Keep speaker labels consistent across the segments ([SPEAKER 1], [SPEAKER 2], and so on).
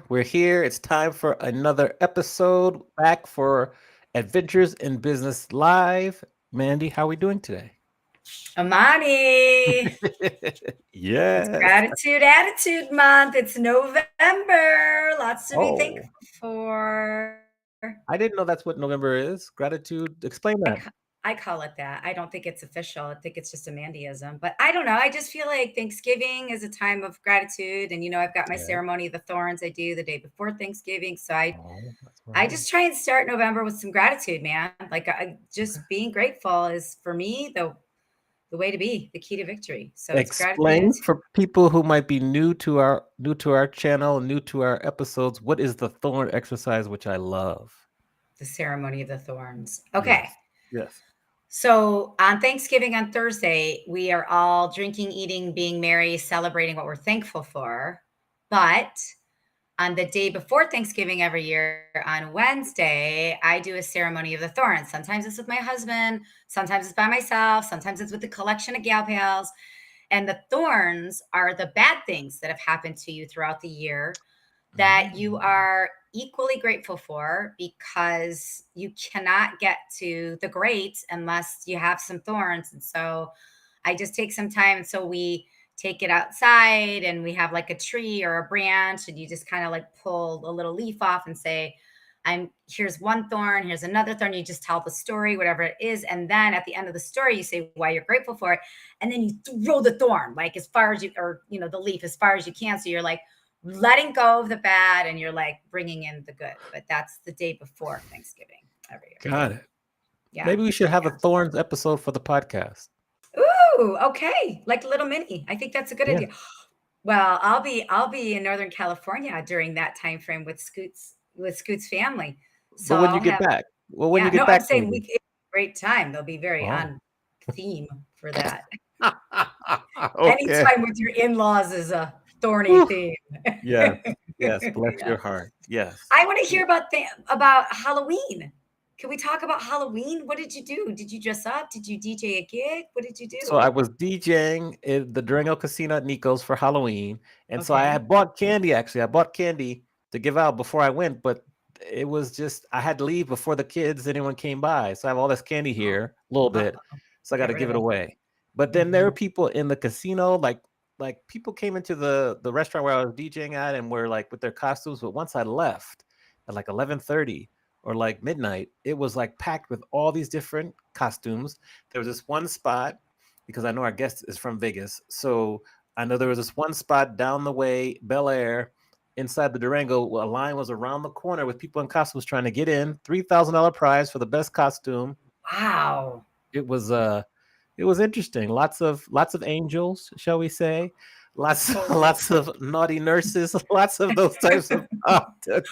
[SPEAKER 1] We're here. It's time for another episode back for Adventures in Business Live. Mandy, how are we doing today?
[SPEAKER 2] Amani, it's
[SPEAKER 1] Yes.
[SPEAKER 2] Gratitude Attitude Month. It's November. Lots to be thankful
[SPEAKER 1] Oh,
[SPEAKER 2] for.
[SPEAKER 1] I didn't know that's what November is. Gratitude. Explain
[SPEAKER 2] I,
[SPEAKER 1] that.
[SPEAKER 2] ca- I call it that. I don't think it's official. I think it's just a Mandyism. But I don't know. I just feel like Thanksgiving is a time of gratitude. And, I've got my
[SPEAKER 1] Yeah.
[SPEAKER 2] ceremony of the thorns I do the day before Thanksgiving. So I,
[SPEAKER 1] Oh, that's
[SPEAKER 2] I
[SPEAKER 1] right.
[SPEAKER 2] just try and start November with some gratitude, man. Like just
[SPEAKER 1] Okay.
[SPEAKER 2] being grateful is for me the way to be, the key to victory. So it's gratitude
[SPEAKER 1] Explain
[SPEAKER 2] attitude.
[SPEAKER 1] for people who might be new to our channel, new to our episodes, what is the thorn exercise, which I love.
[SPEAKER 2] The ceremony of the thorns. Okay.
[SPEAKER 1] Yes. Yes.
[SPEAKER 2] So on Thanksgiving on Thursday, we are all drinking, eating, being merry, celebrating what we're thankful for. But on the day before Thanksgiving every year, on Wednesday, I do a ceremony of the thorns. Sometimes it's with my husband, sometimes it's by myself, sometimes it's with a collection of gal pals. And the thorns are the bad things that have happened to you throughout the year that you are equally grateful for, because you cannot get to the great unless you have some thorns. And so I just take some time. And so we take it outside and we have like a tree or a branch, and you just kind of like pull a little leaf off and say, here's one thorn, here's another thorn. You just tell the story, whatever it is. And then at the end of the story, you say why you're grateful for it. And then you throw the thorn like as far as the leaf as far as you can. So you're like letting go of the bad and you're like bringing in the good. But that's the day before Thanksgiving every year.
[SPEAKER 1] Got it.
[SPEAKER 2] Yeah.
[SPEAKER 1] Maybe we should have a thorns episode for the podcast.
[SPEAKER 2] Ooh, okay. Like a little mini. I think that's a good
[SPEAKER 1] Yeah.
[SPEAKER 2] idea. Well, I'll be in Northern California during that time frame with Scoot's family. So
[SPEAKER 1] But when you
[SPEAKER 2] I'll
[SPEAKER 1] get
[SPEAKER 2] have
[SPEAKER 1] back, well, when you
[SPEAKER 2] no,
[SPEAKER 1] get
[SPEAKER 2] I'm
[SPEAKER 1] back,
[SPEAKER 2] saying
[SPEAKER 1] maybe.
[SPEAKER 2] it's a great time. They'll be very
[SPEAKER 1] Oh.
[SPEAKER 2] on theme for that.
[SPEAKER 1] Okay.
[SPEAKER 2] Anytime with your in-laws is a thorny
[SPEAKER 1] Whew.
[SPEAKER 2] theme.
[SPEAKER 1] Yes. Yes. Bless
[SPEAKER 2] Yeah.
[SPEAKER 1] your heart. Yes.
[SPEAKER 2] I want to hear about Halloween. Can we talk about Halloween? What did you do? Did you dress up? Did you DJ a gig? What did you
[SPEAKER 1] So
[SPEAKER 2] do?
[SPEAKER 1] I was DJing at the Durango Casino at Nico's for Halloween. And so I
[SPEAKER 2] Okay.
[SPEAKER 1] had bought candy, actually. I bought candy to give out before I went, but it was just, I had to leave before the kids, anyone came by. So I have all this candy here, a little bit. So I got
[SPEAKER 2] Get
[SPEAKER 1] to
[SPEAKER 2] rid
[SPEAKER 1] give
[SPEAKER 2] of
[SPEAKER 1] it
[SPEAKER 2] it.
[SPEAKER 1] away. But then there were people in the casino, like people came into the restaurant where I was DJing at and were like with their costumes. But once I left at like 11:30 or like midnight, it was like packed with all these different costumes. There was this one spot, because I know our guest is from Vegas. So I know there was this one spot down the way, Bel Air, inside the Durango. A line was around the corner with people in costumes trying to get in. $3,000 prize for the best costume.
[SPEAKER 2] Wow.
[SPEAKER 1] It was interesting. Lots of angels, shall we say? lots
[SPEAKER 2] Totally.
[SPEAKER 1] lots of naughty nurses, lots of those types of
[SPEAKER 2] Monty,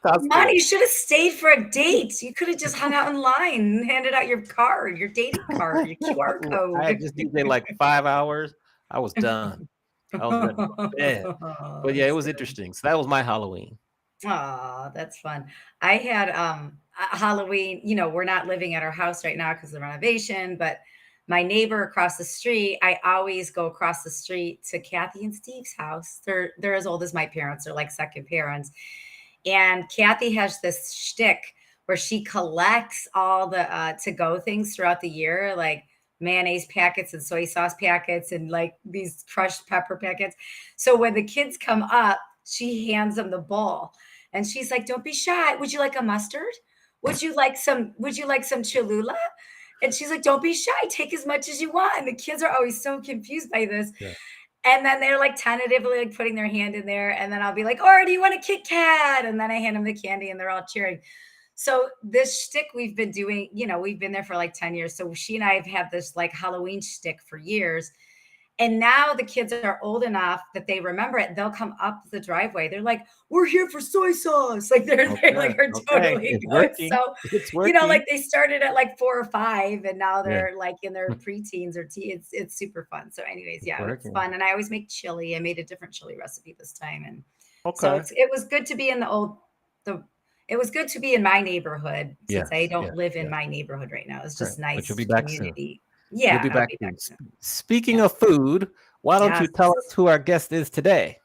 [SPEAKER 1] costumes.
[SPEAKER 2] you should have stayed for a date. You could have just hung out in line and handed out your card, your dating card, your QR
[SPEAKER 1] I had
[SPEAKER 2] code.
[SPEAKER 1] just DJed like 5 hours. I was done. I was ready to go to bed. But yeah, it
[SPEAKER 2] That's
[SPEAKER 1] was
[SPEAKER 2] good.
[SPEAKER 1] interesting. So that was my Halloween.
[SPEAKER 2] Aw, that's fun. I had, Halloween, we're not living at our house right now because of the renovation, but my neighbor across the street, I always go across the street to Kathy and Steve's house. They're as old as my parents. They're like second parents. And Kathy has this shtick where she collects all the to-go things throughout the year, like mayonnaise packets and soy sauce packets and like these crushed pepper packets. So when the kids come up, she hands them the bowl. And she's like, "Don't be shy. Would you like a mustard? Would you like some Cholula?" And she's like, "Don't be shy. Take as much as you want." And the kids are always so confused by this.
[SPEAKER 1] Yeah.
[SPEAKER 2] And then they're like tentatively like putting their hand in there. And then I'll be like, "Or do you want a Kit Kat?" And then I hand them the candy and they're all cheering. So this shtick we've been doing, we've been there for like 10 years. So she and I have had this like Halloween shtick for years. And now the kids are old enough that they remember it. They'll come up the driveway. They're like, "We're here for soy sauce." Like they
[SPEAKER 1] Okay.
[SPEAKER 2] like are
[SPEAKER 1] Okay.
[SPEAKER 2] totally
[SPEAKER 1] It's
[SPEAKER 2] good.
[SPEAKER 1] working.
[SPEAKER 2] So,
[SPEAKER 1] It's working.
[SPEAKER 2] like they started at like 4 or 5 and now
[SPEAKER 1] Yeah.
[SPEAKER 2] they're like in their preteens or it's super fun. So anyways,
[SPEAKER 1] It's
[SPEAKER 2] yeah, it's
[SPEAKER 1] working.
[SPEAKER 2] fun. And I always make chili. I made a different chili recipe this time. And so
[SPEAKER 1] Okay.
[SPEAKER 2] it was good to be in the it was good to be in my neighborhood since I
[SPEAKER 1] Yes.
[SPEAKER 2] don't
[SPEAKER 1] Yes.
[SPEAKER 2] live in
[SPEAKER 1] Yes.
[SPEAKER 2] my neighborhood right now. It's
[SPEAKER 1] Right.
[SPEAKER 2] just
[SPEAKER 1] But you'll
[SPEAKER 2] nice
[SPEAKER 1] be back soon.
[SPEAKER 2] community.
[SPEAKER 1] You'll
[SPEAKER 2] Yeah,
[SPEAKER 1] be
[SPEAKER 2] I'll
[SPEAKER 1] back
[SPEAKER 2] be back
[SPEAKER 1] soon.
[SPEAKER 2] soon.
[SPEAKER 1] Speaking
[SPEAKER 2] Yeah.
[SPEAKER 1] of food, why don't you
[SPEAKER 2] Yes.
[SPEAKER 1] tell us who our guest is today?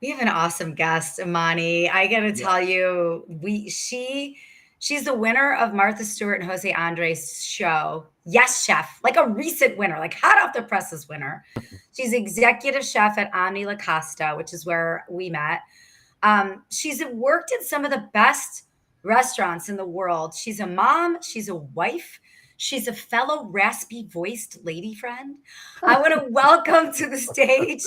[SPEAKER 2] We have an awesome guest, Imani. I gotta
[SPEAKER 1] Yeah.
[SPEAKER 2] tell you, she's the winner of Martha Stewart and Jose Andres show. Yes, chef, like a recent winner, like hot off the presses winner. She's executive chef at Omni La Costa, which is where we met. She's worked in some of the best restaurants in the world. She's a mom, she's a wife, she's a fellow raspy voiced lady friend. I want to welcome to the stage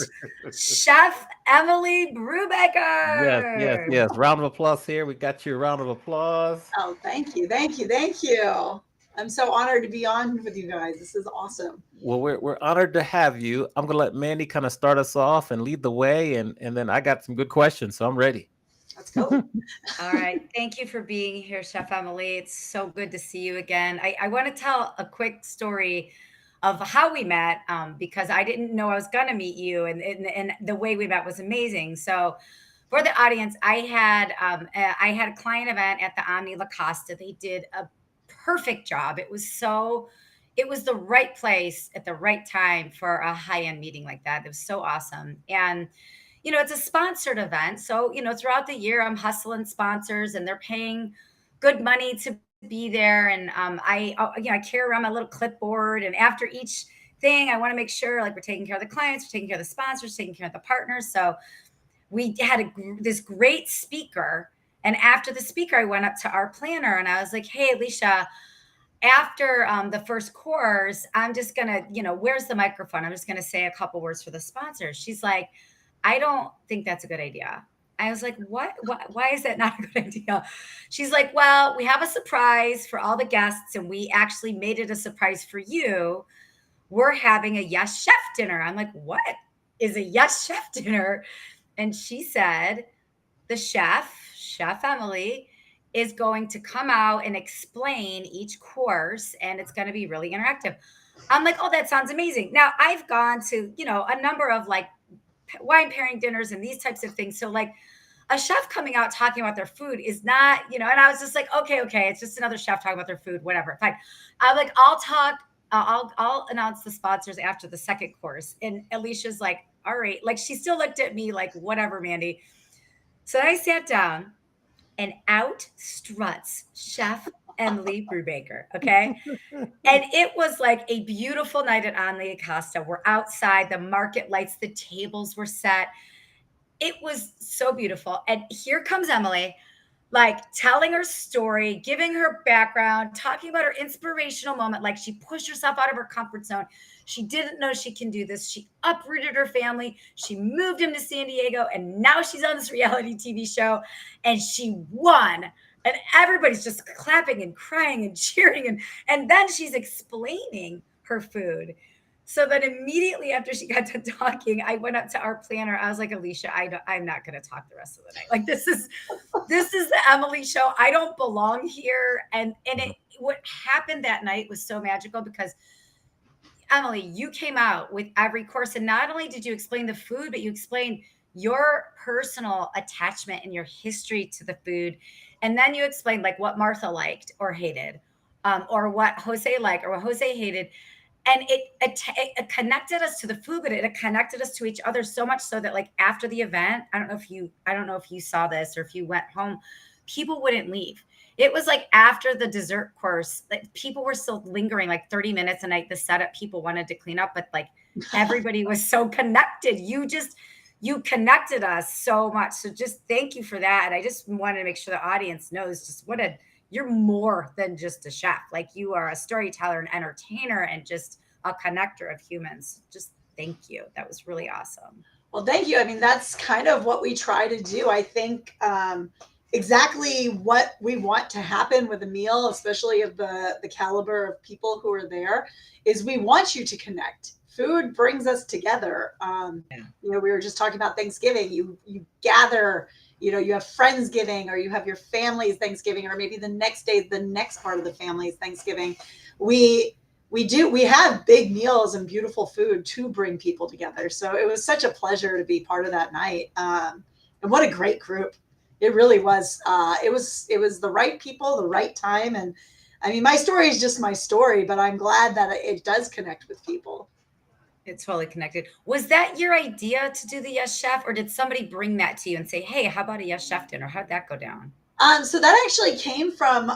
[SPEAKER 2] Chef Emily
[SPEAKER 1] Yes, yes,
[SPEAKER 2] Brubaker.
[SPEAKER 1] yes. Round of applause here. We got you a round of applause.
[SPEAKER 3] Oh, thank you. Thank you. Thank you. I'm so honored to be on with you guys. This is awesome.
[SPEAKER 1] Well, we're honored to have you. I'm gonna let Mandy kind of start us off and lead the way, and then I got some good questions, so I'm ready.
[SPEAKER 3] Let's go.
[SPEAKER 2] All right. Thank you for being here, Chef Emily. It's so good to see you again. I want to tell a quick story of how we met because I didn't know I was going to meet you, and the way we met was amazing. So, for the audience, I had a client event at the Omni La Costa. They did a perfect job. It was the right place at the right time for a high end meeting like that. It was so awesome. And it's a sponsored event. So, throughout the year, I'm hustling sponsors and they're paying good money to be there. And I carry around my little clipboard. And after each thing, I want to make sure like we're taking care of the clients, we're taking care of the sponsors, taking care of the partners. So we had this great speaker. And after the speaker, I went up to our planner and I was like, "Hey, Alicia, after the first course, I'm just gonna, where's the microphone? I'm just gonna say a couple words for the sponsors." She's like, "I don't think that's a good idea." I was like, "What? Why is that not a good idea?" She's like, "Well, we have a surprise for all the guests, and we actually made it a surprise for you. We're having a Yes Chef dinner." I'm like, "What is a Yes Chef dinner?" And she said, the Chef Emily, is going to come out and explain each course, and it's going to be really interactive. I'm like, "Oh, that sounds amazing." Now, I've gone to, a number of like wine pairing dinners and these types of things. So, like, a chef coming out talking about their food is not, and I was just like, okay, it's just another chef talking about their food, whatever. Fine. I'm like, I'll talk, I'll announce the sponsors after the second course. And Alicia's like, "All right." Like, she still looked at me like, "Whatever, Mandy." So I sat down and out struts Chef Emily Brubaker. Okay. And it was like a beautiful night at On the Acosta. We're outside, the market lights, the tables were set. It was so beautiful. And here comes Emily, like telling her story, giving her background, talking about her inspirational moment. Like she pushed herself out of her comfort zone. She didn't know she can do this. She uprooted her family. She moved him to San Diego. And now she's on this reality TV show and she won. And everybody's just clapping and crying and cheering. And then she's explaining her food. So then immediately after she got done talking, I went up to our planner. I was like, Alicia, I'm not going to talk the rest of the night. Like, this is the Emily show. I don't belong here. And what happened that night was so magical because Emily, you came out with every course. And not only did you explain the food, but you explained your personal attachment and your history to the food. And then you explained like what Martha liked or hated, or what Jose liked or what Jose hated. And it connected us to the food, but it connected us to each other so much so that like after the event, I don't know if you saw this or if you went home, people wouldn't leave. It was like after the dessert course, like people were still lingering like 30 minutes a night. The setup people wanted to clean up, but like everybody was so connected. You connected us so much. So just thank you for that. And I just wanted to make sure the audience knows just you're more than just a chef. Like you are a storyteller, an entertainer, and just a connector of humans. Just thank you. That was really awesome.
[SPEAKER 3] Well, thank you. I mean, that's kind of what we try to do. I think exactly what we want to happen with a meal, especially of the caliber of people who are there, is we want you to connect. Food brings us together. You know, we were just talking about Thanksgiving. You gather, you know, you have Friendsgiving, or you have your family's Thanksgiving, or maybe the next day, the next part of the family's Thanksgiving. We have big meals and beautiful food to bring people together. So it was such a pleasure to be part of that night. And what a great group. It really was. It was the right people, the right time. And I mean, my story is just my story, but I'm glad that it does connect with people.
[SPEAKER 2] It's totally connected. Was that your idea to do the Yes Chef, or did somebody bring that to you and say, hey, how about a Yes Chef dinner? How'd that go down?
[SPEAKER 3] So that actually came from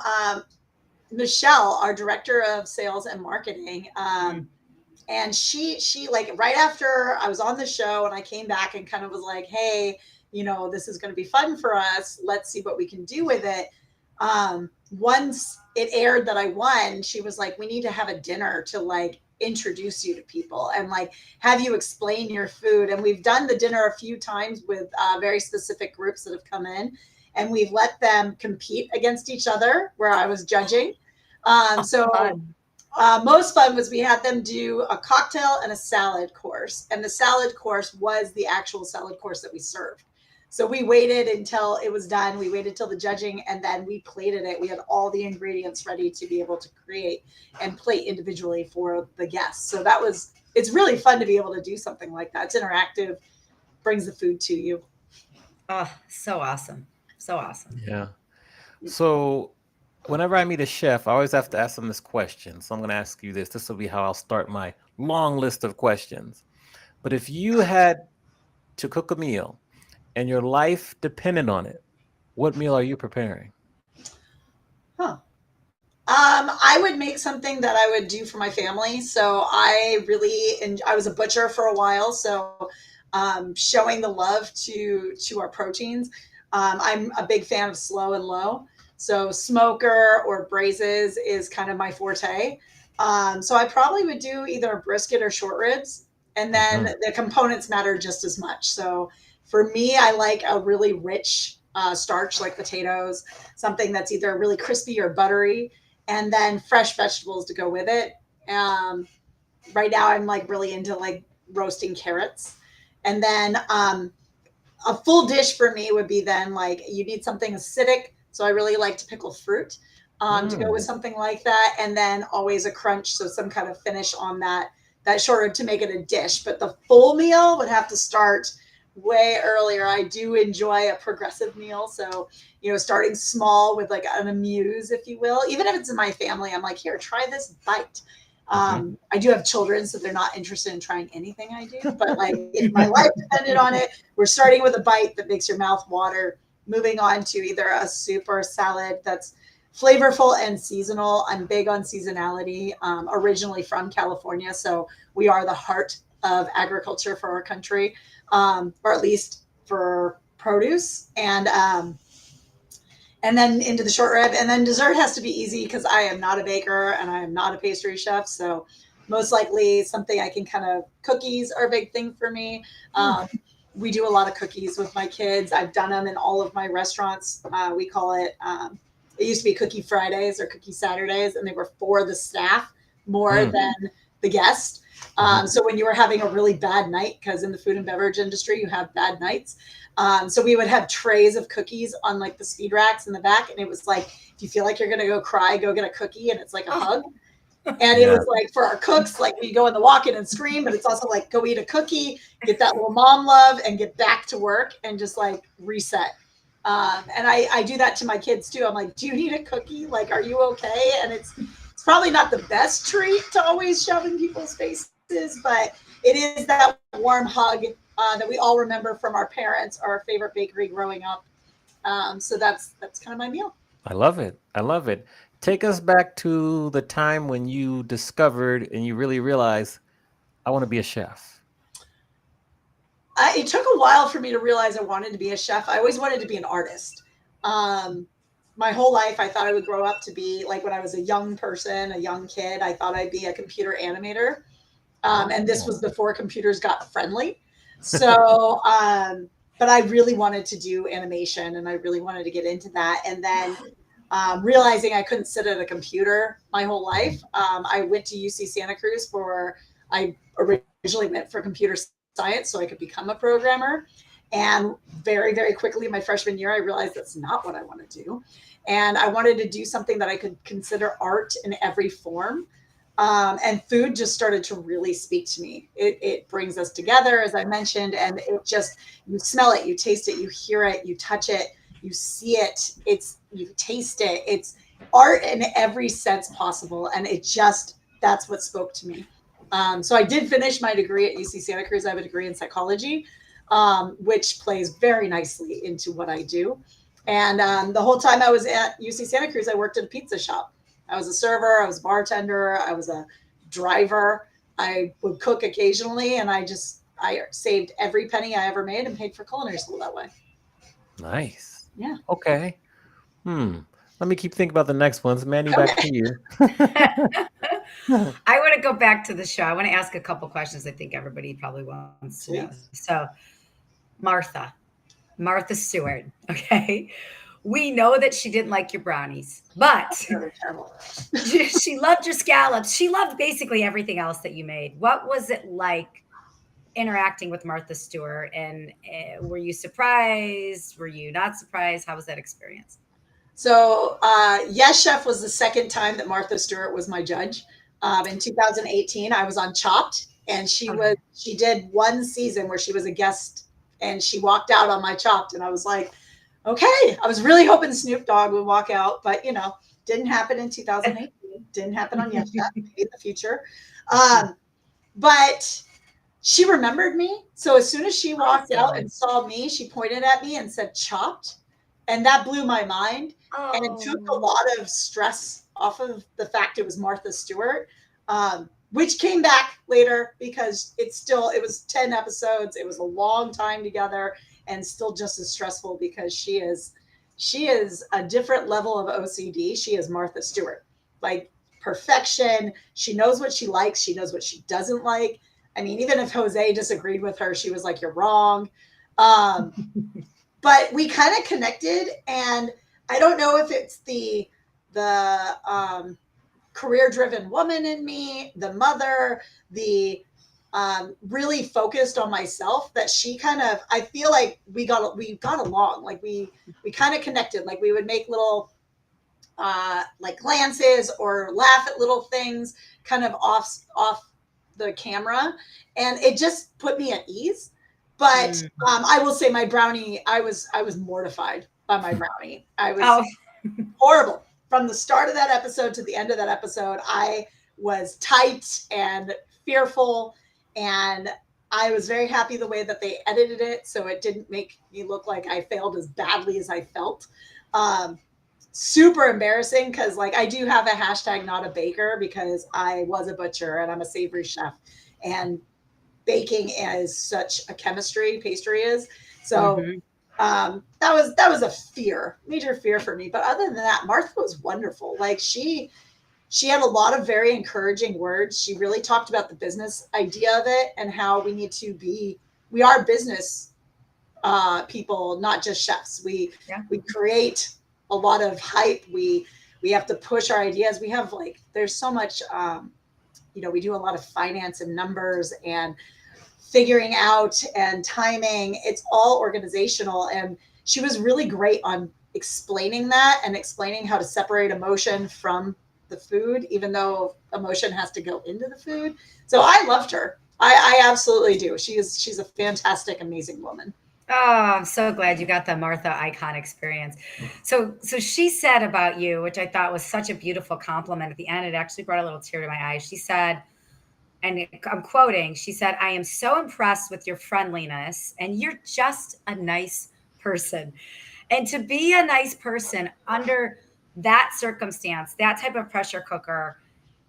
[SPEAKER 3] Michelle, our director of sales and marketing. And she like right after I was on the show and I came back and kind of was like, hey, you know, this is going to be fun for us. Let's see what we can do with it. Once it aired that I won, she was like, we need to have a dinner to like introduce you to people and like have you explain your food. And we've done the dinner a few times with very specific groups that have come in, and we've let them compete against each other where I was judging. Most fun was we had them do a cocktail and a salad course, and the salad course was the actual salad course that we served. So we waited until it was done. We waited till the judging, and then we plated it. We had all the ingredients ready to be able to create and plate individually for the guests. So it's really fun to be able to do something like that. It's interactive, brings the food to you.
[SPEAKER 2] Oh, so awesome. So awesome.
[SPEAKER 1] Yeah. So whenever I meet a chef, I always have to ask them this question. So I'm going to ask you this. This will be how I'll start my long list of questions. But if you had to cook a meal and your life depended on it, what meal are you preparing?
[SPEAKER 3] I would make something that I would do for my family. So I was a butcher for a while. So showing the love to our proteins. I'm a big fan of slow and low. So smoker or braises is kind of my forte. So I probably would do either a brisket or short ribs. And then the components matter just as much. So for me, I like a really rich starch like potatoes, something that's either really crispy or buttery, and then fresh vegetables to go with it. Right now I'm like really into like roasting carrots. And then a full dish for me would be then like you need something acidic. So I really like to pickle fruit to go with something like that. And then always a crunch. So some kind of finish on that short rib to make it a dish. But the full meal would have to start way earlier. I do enjoy a progressive meal. So, you know, starting small with like an amuse, if you will, even if it's in my family, I'm like, here, try this bite. I do have children, so they're not interested in trying anything I do. But like, if my life depended on it, we're starting with a bite that makes your mouth water, moving on to either a soup or a salad that's flavorful and seasonal. I'm big on seasonality, originally from California. So we are the heart of agriculture for our country, or at least for produce. And then into the short rib, and then dessert has to be easy because I am not a baker and I am not a pastry chef. So most likely something I can cookies are a big thing for me. We do a lot of cookies with my kids. I've done them in all of my restaurants. We call it, it used to be Cookie Fridays or Cookie Saturdays, and they were for the staff more than the guest. So when you were having a really bad night, because in the food and beverage industry, you have bad nights. So we would have trays of cookies on like the speed racks in the back. And it was like, if you feel like you're going to go cry, go get a cookie. And it's like a hug. And it was like for our cooks, like we go in the walk-in and scream, but it's also like go eat a cookie, get that little mom love, and get back to work and just like reset. And I do that to my kids too. I'm like, do you need a cookie? Like, are you okay? And it's probably not the best treat to always shove in people's faces, but it is that warm hug that we all remember from our parents or our favorite bakery growing up. So that's kind of my meal.
[SPEAKER 1] I love it. I love it. Take us back to the time when you discovered and you really realized, I want to be a chef.
[SPEAKER 3] It took a while for me to realize I wanted to be a chef. I always wanted to be an artist. My whole life, I thought I would grow up to be like when I was a young person, a young kid, I thought I'd be a computer animator. And this was before computers got friendly. So, but I really wanted to do animation and I really wanted to get into that. And then realizing I couldn't sit at a computer my whole life, I went to UC Santa Cruz I originally went for computer science so I could become a programmer. And very, very quickly, my freshman year, I realized that's not what I want to do. And I wanted to do something that I could consider art in every form. And food just started to really speak to me. It brings us together, as I mentioned, and it just, you smell it, you taste it, you hear it, you touch it, you see it, you taste it. It's art in every sense possible. And that's what spoke to me. So I did finish my degree at UC Santa Cruz. I have a degree in psychology, which plays very nicely into what I do. And the whole time I was at UC Santa Cruz, I worked at a pizza shop. I was a server, I was a bartender, I was a driver. I would cook occasionally, and I saved every penny I ever made and paid for culinary school that way.
[SPEAKER 1] Nice.
[SPEAKER 3] Yeah.
[SPEAKER 1] Okay. Let me keep thinking about the next ones. Manny, back to you.
[SPEAKER 2] I want to go back to the show. I want to ask a couple questions I think everybody probably wants to know. So, Martha Stewart, okay? We know that she didn't like your brownies, but she loved your scallops. She loved basically everything else that you made. What was it like interacting with Martha Stewart? And were you surprised? Were you not surprised? How was that experience?
[SPEAKER 3] So, Yes Chef was the second time that Martha Stewart was my judge. In 2018, I was on Chopped, and she did one season where she was a guest, and she walked out on my Chopped, and I was like, okay. I was really hoping Snoop Dogg would walk out, but didn't happen in 2018. Didn't happen on Yes Chef. Maybe in the future. But she remembered me. So as soon as she walked out and saw me, she pointed at me and said Chopped. And that blew my mind. And it took a lot of stress off of the fact it was Martha Stewart, which came back later because it was 10 episodes. It was a long time together and still just as stressful because she is a different level of OCD. She is Martha Stewart, like perfection. She knows what she likes. She knows what she doesn't like. I mean, even if Jose disagreed with her, she was like, you're wrong. But we kind of connected, and I don't know if it's the career-driven woman in me, the mother, the really focused on myself, that she I feel like we got along. Like we kind of connected. Like we would make little like glances or laugh at little things kind of off the camera, and it just put me at ease. But I will say my brownie, I was mortified by my brownie. I was horrible. From the start of that episode to the end of that episode, I was tight and fearful, and I was very happy the way that they edited it, so it didn't make me look like I failed as badly as I felt. Super embarrassing because like I do have a hashtag not a baker because I was a butcher and I'm a savory chef, and baking is such a chemistry, pastry is. So that was a major fear for me. But other than that, Martha was wonderful. Like she had a lot of very encouraging words. She really talked about the business idea of it and how we need to we are business people, not just chefs. We create a lot of hype. We have to push our ideas. We have there's so much we do a lot of finance and numbers and figuring out and timing. It's all organizational. And she was really great on explaining that and explaining how to separate emotion from the food, even though emotion has to go into the food. So I loved her. I absolutely do. She's a fantastic, amazing woman.
[SPEAKER 2] Oh, I'm so glad you got the Martha icon experience. So she said about you, which I thought was such a beautiful compliment at the end. It actually brought a little tear to my eye. She said, and I'm quoting, she said, "I am so impressed with your friendliness, and you're just a nice person." And to be a nice person under that circumstance, that type of pressure cooker,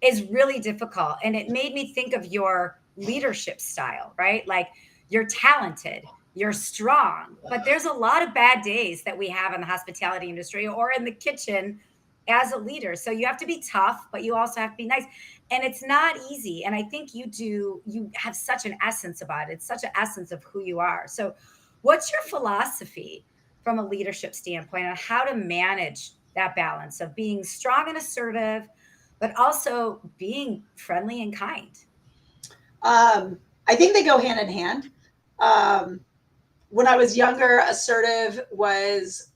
[SPEAKER 2] is really difficult. And it made me think of your leadership style, right? Like, you're talented, you're strong, but there's a lot of bad days that we have in the hospitality industry or in the kitchen as a leader. So you have to be tough, but you also have to be nice. And it's not easy. And I think you have such an essence about it. It's such an essence of who you are. So what's your philosophy from a leadership standpoint on how to manage that balance of being strong and assertive, but also being friendly and kind?
[SPEAKER 3] I think they go hand in hand. Um, when I was younger, assertive was,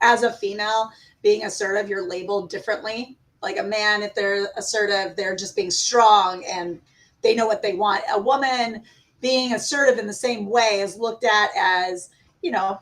[SPEAKER 3] as a female, being assertive, you're labeled differently. Like a man, if they're assertive, they're just being strong and they know what they want. A woman being assertive in the same way is looked at as, you know,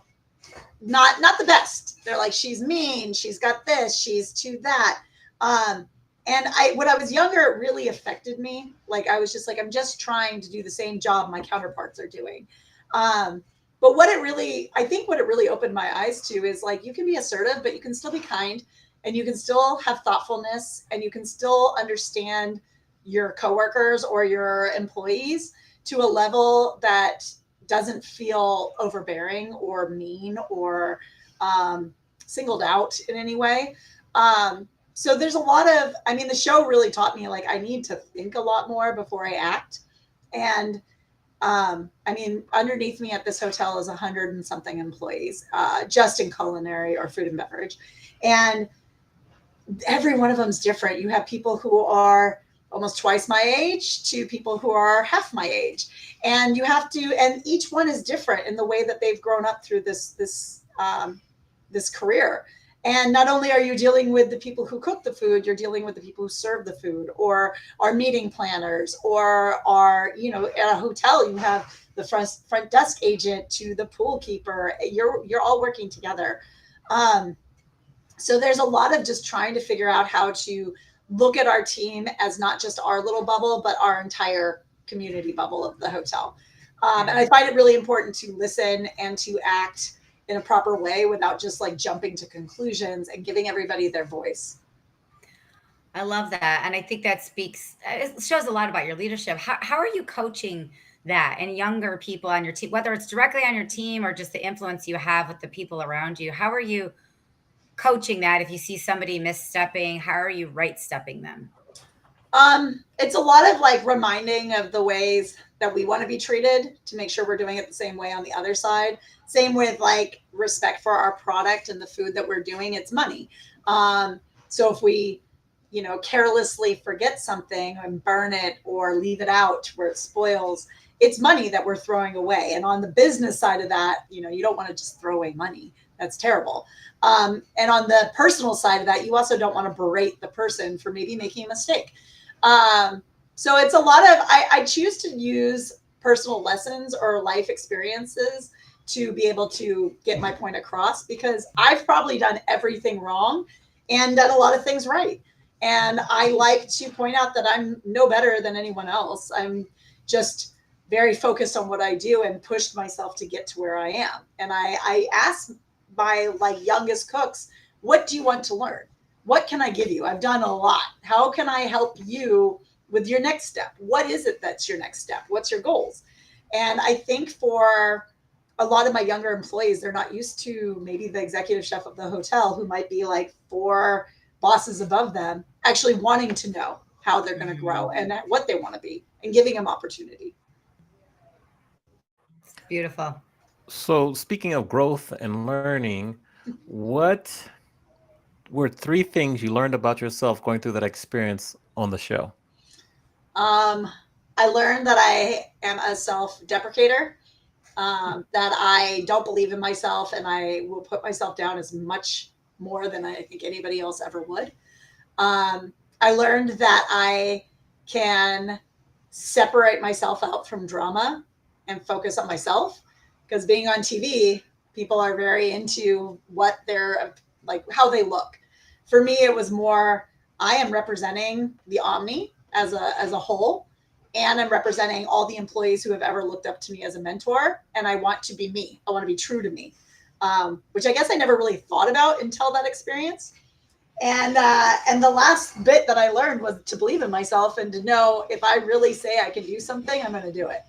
[SPEAKER 3] not the best. They're like, she's mean, she's got this, she's to that. Um, and when I was younger, it really affected me. Like I was just like, I'm just trying to do the same job my counterparts are doing. But I think what it really opened my eyes to is like, you can be assertive, but you can still be kind and you can still have thoughtfulness and you can still understand your coworkers or your employees to a level that doesn't feel overbearing or mean or singled out in any way. So there's a lot of, the show really taught me like I need to think a lot more before I act. And underneath me at this hotel is 100 and something employees, just in culinary or food and beverage. And every one of them is different. You have people who are almost twice my age to people who are half my age. And you have to, and each one is different in the way that they've grown up through this career. And not only are you dealing with the people who cook the food, you're dealing with the people who serve the food or are meeting planners or are, at a hotel, you have the front desk agent to the pool keeper. You're all working together. So there's a lot of just trying to figure out how to look at our team as not just our little bubble, but our entire community bubble of the hotel. And I find it really important to listen and to act in a proper way without just like jumping to conclusions and giving everybody their voice.
[SPEAKER 2] I love that. And I think that it shows a lot about your leadership. How are you coaching that and younger people on your team, whether it's directly on your team or just the influence you have with the people around you? How are you coaching that? If you see somebody misstepping, how are you right stepping them?
[SPEAKER 3] It's a lot of like reminding of the ways that we want to be treated to make sure we're doing it the same way on the other side. Same with like respect for our product and the food that we're doing. It's money. So if we, carelessly forget something and burn it or leave it out where it spoils, it's money that we're throwing away. And on the business side of that, you don't want to just throw away money. That's terrible. And on the personal side of that, you also don't want to berate the person for maybe making a mistake. So it's a lot of, I choose to use personal lessons or life experiences to be able to get my point across because I've probably done everything wrong and done a lot of things right. And I like to point out that I'm no better than anyone else. I'm just very focused on what I do and pushed myself to get to where I am. And I ask my like youngest cooks, what do you want to learn? What can I give you? I've done a lot. How can I help you with your next step? What is it that's your next step? What's your goals? And I think for a lot of my younger employees, they're not used to maybe the executive chef of the hotel who might be like 4 bosses above them actually wanting to know how they're going to grow and what they want to be and giving them opportunity.
[SPEAKER 2] Beautiful.
[SPEAKER 1] So speaking of growth and learning, what were 3 things you learned about yourself going through that experience on the show?
[SPEAKER 3] I learned that I am a self-deprecator, that I don't believe in myself and I will put myself down as much more than I think anybody else ever would. I learned that I can separate myself out from drama and focus on myself, because being on TV, people are very into what they're like, how they look. For me, it was more, I am representing the Omni as a whole, and I'm representing all the employees who have ever looked up to me as a mentor, and I want to be me. I want to be true to me, which I guess I never really thought about until that experience. And the last bit that I learned was to believe in myself and to know if I really say I can do something, I'm going to do it.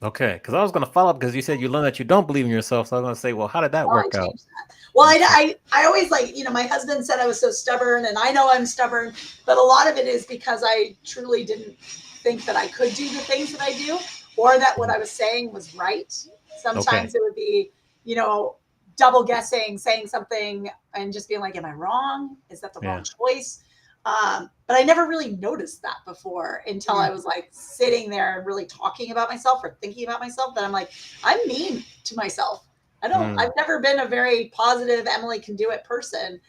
[SPEAKER 1] Okay, because I was going to follow up because you said you learned that you don't believe in yourself. So I was going to say, well, how did that
[SPEAKER 3] Oh, I
[SPEAKER 1] work out?
[SPEAKER 3] changed that. Well, I always like, my husband said I was so stubborn, and I know I'm stubborn, but a lot of it is because I truly didn't think that I could do the things that I do, or that what I was saying was right. Sometimes it would be, you know, double guessing, saying something and just being like, am I wrong? Is that the wrong choice? But I never really noticed that before until I was like sitting there and really talking about myself or thinking about myself, that I'm like, I'm mean to myself. I've never been a very positive, Emily can do it person.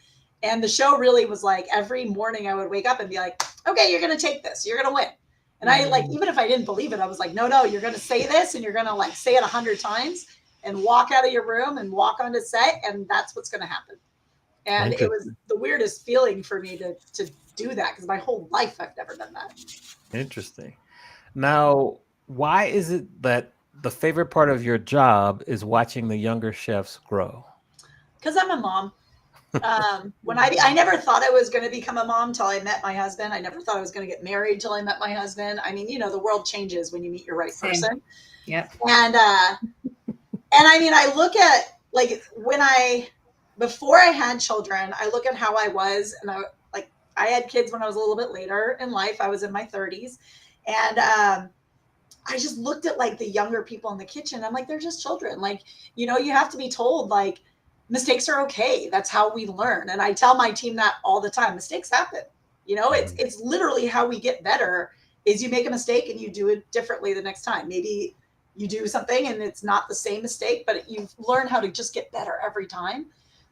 [SPEAKER 3] And the show really was like, every morning I would wake up and be like, okay, you're going to take this, you're going to win. And I like, even if I didn't believe it, I was like, no, you're going to say this, and you're going to like say it 100 times and walk out of your room and walk onto set. And that's what's going to happen. And it was the weirdest feeling for me to do that, because my whole life I've never done that.
[SPEAKER 1] Interesting. Now, why is it that the favorite part of your job is watching the younger chefs grow?
[SPEAKER 3] Because I'm a mom. When I never thought I was going to become a mom till I met my husband. I never thought I was going to get married till I met my husband. I mean, the world changes when you meet your right person.
[SPEAKER 2] Yep.
[SPEAKER 3] And I mean, I look at like before I had children, I look at how I was, and I had kids when I was a little bit later in life. I was in my 30s, and I just looked at like the younger people in the kitchen. I'm like, they're just children. Like, you have to be told like mistakes are okay. That's how we learn. And I tell my team that all the time. Mistakes happen. It's literally how we get better is you make a mistake and you do it differently the next time. Maybe you do something and it's not the same mistake, but you learn how to just get better every time.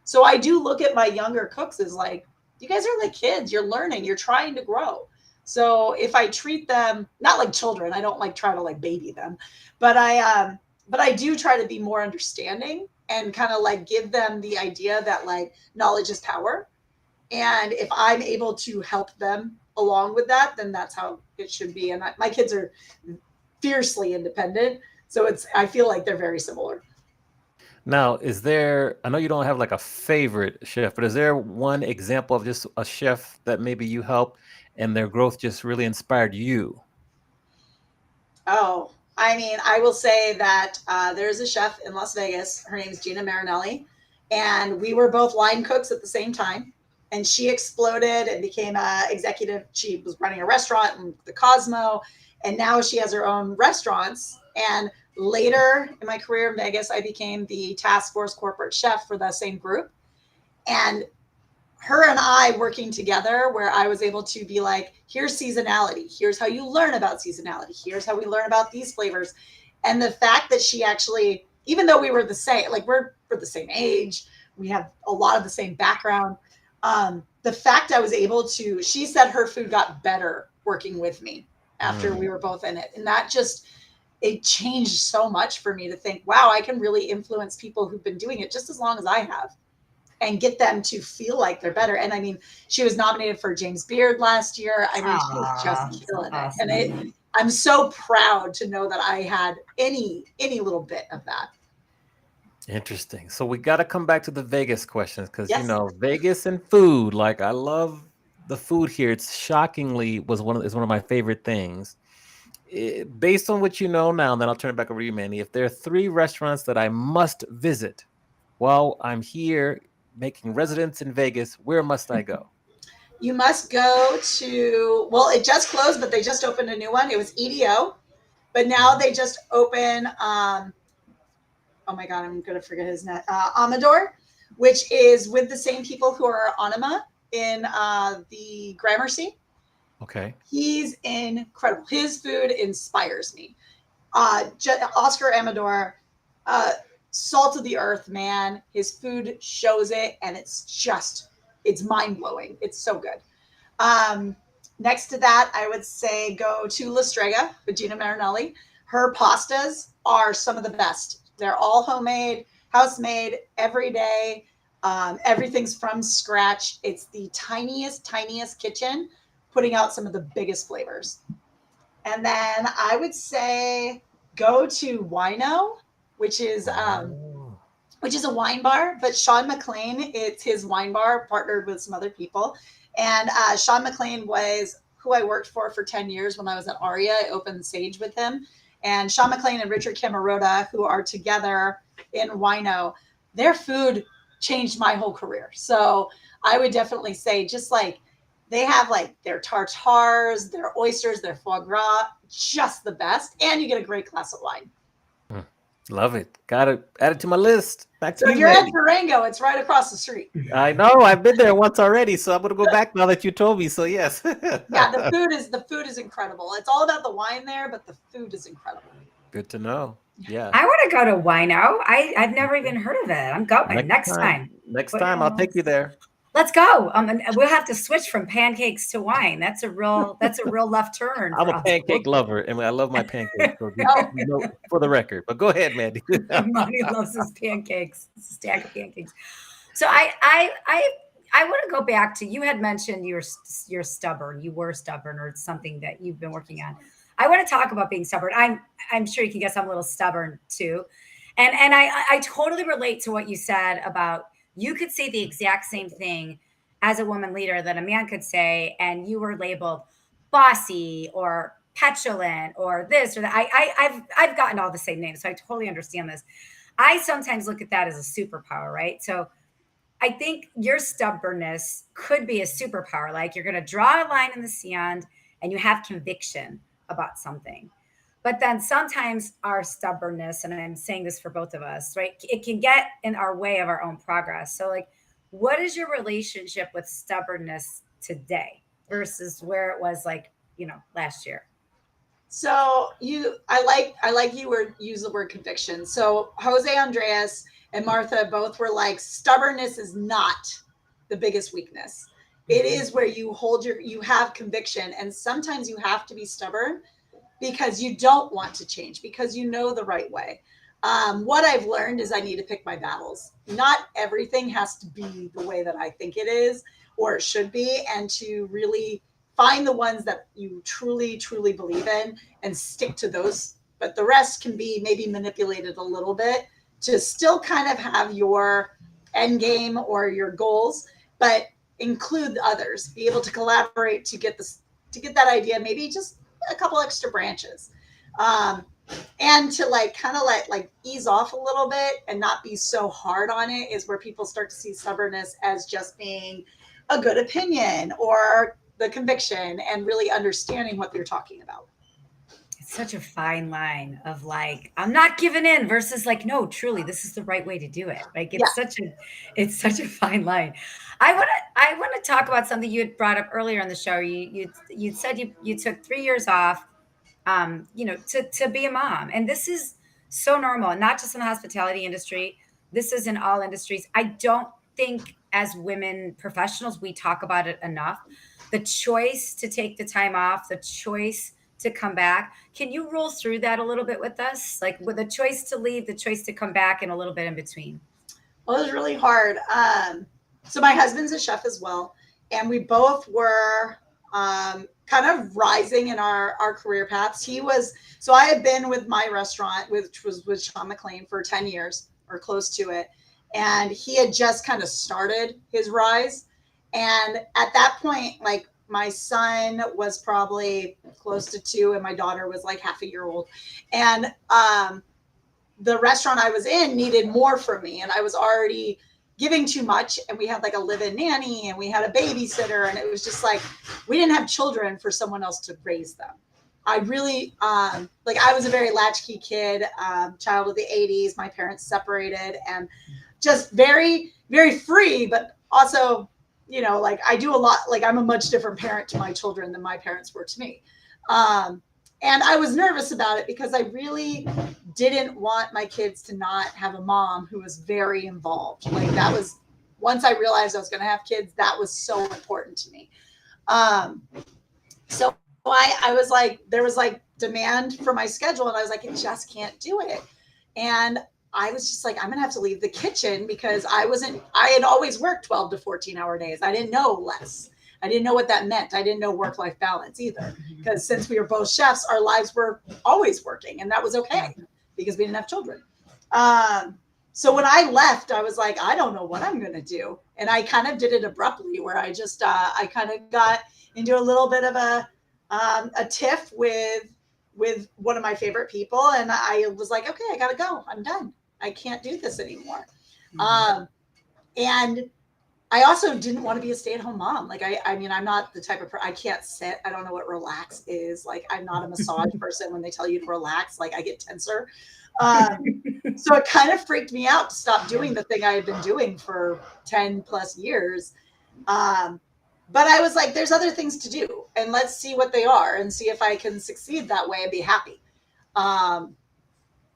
[SPEAKER 3] So I do look at my younger cooks as like, you guys are like kids. You're learning. You're trying to grow. So if I treat them not like children, I don't like try to like baby them, but I do try to be more understanding and kind of like give them the idea that like knowledge is power. And if I'm able to help them along with that, then that's how it should be. And my kids are fiercely independent. So I feel like they're very similar.
[SPEAKER 1] Now, I know you don't have like a favorite chef, but is there one example of just a chef that maybe you helped and their growth just really inspired you?
[SPEAKER 3] Oh, I mean, I will say that there's a chef in Las Vegas. Her name is Gina Marinelli. And we were both line cooks at the same time. And she exploded and became an executive. She was running a restaurant in the Cosmo. And now she has her own restaurants. And later in my career in Vegas, I became the task force corporate chef for the same group. And her and I working together, where I was able to be like, here's seasonality. Here's how you learn about seasonality. Here's how we learn about these flavors. And the fact that she actually, even though we were the same, like we're the same age, we have a lot of the same background. The fact I was able to, she said her food got better working with me after we were both in it. And that just, it changed so much for me to think, wow, I can really influence people who've been doing it just as long as I have, and get them to feel like they're better. And I mean, she was nominated for James Beard last year. I mean, she was just killing it. And I'm so proud to know that I had any little bit of that.
[SPEAKER 1] Interesting. So we got to come back to the Vegas questions because,
[SPEAKER 3] Yes.
[SPEAKER 1] Vegas and food, like I love the food here. It's shockingly is one of my favorite things. Based on what you know now, and then I'll turn it back over to you, Manny. If there are 3 restaurants that I must visit while I'm here making residence in Vegas, where must I go?
[SPEAKER 3] You must go to, well, it just closed, but they just opened a new one. It was EDO, but now they just open, oh my God, I'm going to forget his name, Amador, which is with the same people who are Anima in the Gramercy.
[SPEAKER 1] Okay.
[SPEAKER 3] He's incredible. His food inspires me. Oscar Amador, uh, salt of the earth man. His food shows it, and it's mind blowing. It's so good. Um, Next to that, I would say go to La Strega with Gina Marinelli. Her pastas are some of the best. They're all homemade, house made, every day. Everything's from scratch. It's the tiniest kitchen, putting out some of the biggest flavors. And then I would say go to Wino, which is
[SPEAKER 1] Oh.
[SPEAKER 3] which is a wine bar. But Sean McLean, it's his wine bar, partnered with some other people. And Sean McLean was who I worked for 10 years when I was at Aria. I opened Sage with him. And Sean McLean and Richard Camarota, who are together in Wino, their food changed my whole career. So I would definitely say just like they have like their tartars, their oysters, their foie gras, just the best. And you get a great glass of wine.
[SPEAKER 1] Mm. Love it. Got it. Add it to my list. Back to
[SPEAKER 3] So if
[SPEAKER 1] you,
[SPEAKER 3] you're at
[SPEAKER 1] Maddie.
[SPEAKER 3] Durango, it's right across the street.
[SPEAKER 1] I know. I've been there once already, so I'm gonna go back now that you told me. So yes.
[SPEAKER 3] Yeah, the food is incredible. It's all about the wine there, but the food is incredible.
[SPEAKER 1] Good to know. Yeah.
[SPEAKER 2] I want to go to Wino. I've never even heard of it. I'm going next time.
[SPEAKER 1] Next
[SPEAKER 2] Put it
[SPEAKER 1] time,
[SPEAKER 2] on
[SPEAKER 1] I'll
[SPEAKER 2] the
[SPEAKER 1] take you
[SPEAKER 2] list.
[SPEAKER 1] there.
[SPEAKER 2] Let's go. And we'll have to switch from pancakes to wine. That's a real left turn
[SPEAKER 1] I'm
[SPEAKER 2] for
[SPEAKER 1] a
[SPEAKER 2] us.
[SPEAKER 1] pancake lover, and I love my pancakes. So just,
[SPEAKER 3] Oh,
[SPEAKER 1] for the record. But go ahead, Mandy.
[SPEAKER 2] Monty loves his pancakes. It's a stack of pancakes. So I want to go back to, you had mentioned you're stubborn. You were stubborn, or it's something that you've been working on. I want to talk about being stubborn. I'm sure you can guess I'm a little stubborn too. And I totally relate to what you said about, you could say the exact same thing as a woman leader that a man could say, and you were labeled bossy or petulant or this or that. I've gotten all the same names, so I totally understand this. I sometimes look at that as a superpower, right? So I think your stubbornness could be a superpower. Like, you're going to draw a line in the sand and you have conviction about something. But then sometimes our stubbornness, and I'm saying this for both of us, right? It can get in our way of our own progress. So, like, what is your relationship with stubbornness today versus where it was, like, last year?
[SPEAKER 3] so I like you were use the word conviction. So Jose Andreas and Martha both were like, stubbornness is not the biggest weakness. It is where you have conviction, and sometimes you have to be stubborn because you don't want to change, because you know the right way. What I've learned is I need to pick my battles. Not everything has to be the way that I think it is or it should be, and to really find the ones that you truly believe in and stick to those. But the rest can be maybe manipulated a little bit to still kind of have your end game or your goals, but include others, be able to collaborate to get that idea, maybe just a couple extra branches. Um, and to like kind of like ease off a little bit and not be so hard on it is where people start to see stubbornness as just being a good opinion or the conviction, and really understanding what they're talking about.
[SPEAKER 2] It's such a fine line of, like, I'm not giving in versus, like, no, truly, this is the right way to do it. Like,
[SPEAKER 3] Yeah.
[SPEAKER 2] it's such a fine line. I want to talk about something you had brought up earlier in the show. You said you took 3 years off, to be a mom, and this is so normal, not just in the hospitality industry. This is in all industries. I don't think as women professionals we talk about it enough. The choice to take the time off, the choice to come back. Can you roll through that a little bit with us? Like, with the choice to leave, the choice to come back, and a little bit in between.
[SPEAKER 3] Well, it was really hard. So my husband's a chef as well, and we both were kind of rising in our career paths. So I had been with my restaurant, which was with Sean McLean, for 10 years or close to it. And he had just kind of started his rise. And at that point, like, my son was probably close to 2 and my daughter was like half a year old. And the restaurant I was in needed more from me, and I was already giving too much, and we had like a live-in nanny and we had a babysitter, and it was just like we didn't have children for someone else to raise them. I really like, I was a very latchkey kid, child of the 80s. My parents separated, and just very free, but also you know, like I do a lot, like I'm a much different parent to my children than my parents were to me. Um, and I was nervous about it because I really didn't want my kids to not have a mom who was very involved. Like that was, once I realized I was going to have kids, that was so important to me. Um, so I was like, there was like demand for my schedule, and I was like, I just can't do it. And I was just like, I'm gonna have to leave the kitchen because I had always worked 12 to 14-hour days. I didn't know less. I didn't know what that meant. I didn't know work-life balance either. Because since we were both chefs, our lives were always working, and that was okay because we didn't have children. So when I left, I was like, I don't know what I'm gonna do. And I kind of did it abruptly where I just I kind of got into a little bit of a tiff with one of my favorite people, and I was like, okay, I gotta go. I'm done. I can't do this anymore. And I also didn't want to be a stay-at-home mom. Like I mean, I'm not the type of I can't sit. I don't know what relax is. Like I'm not a massage person. When they tell you to relax, like I get tenser. So it kind of freaked me out to stop doing the thing I had been doing for 10 plus years. But I was like, there's other things to do, and let's see what they are and see if I can succeed that way and be happy.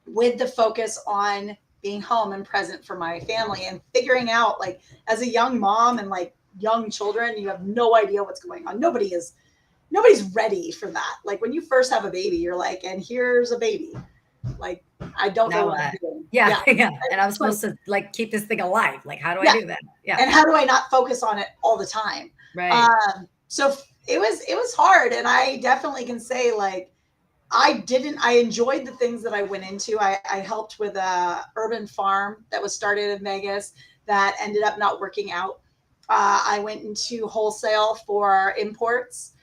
[SPEAKER 3] With the focus on being home and present for my family and figuring out, like, as a young mom and like young children, you have no idea what's going on. Nobody's ready for that. Like when you first have a baby, you're like, and here's a baby. Like, I don't know what I'm doing.
[SPEAKER 2] Yeah. And I'm supposed to like keep this thing alive. Like, how do I do that? Yeah.
[SPEAKER 3] And how do I not focus on it all the time?
[SPEAKER 2] Right.
[SPEAKER 3] So it was hard. And I definitely can say, like, I enjoyed the things that I went into. I helped with a urban farm that was started in Vegas that ended up not working out. I went into wholesale for imports.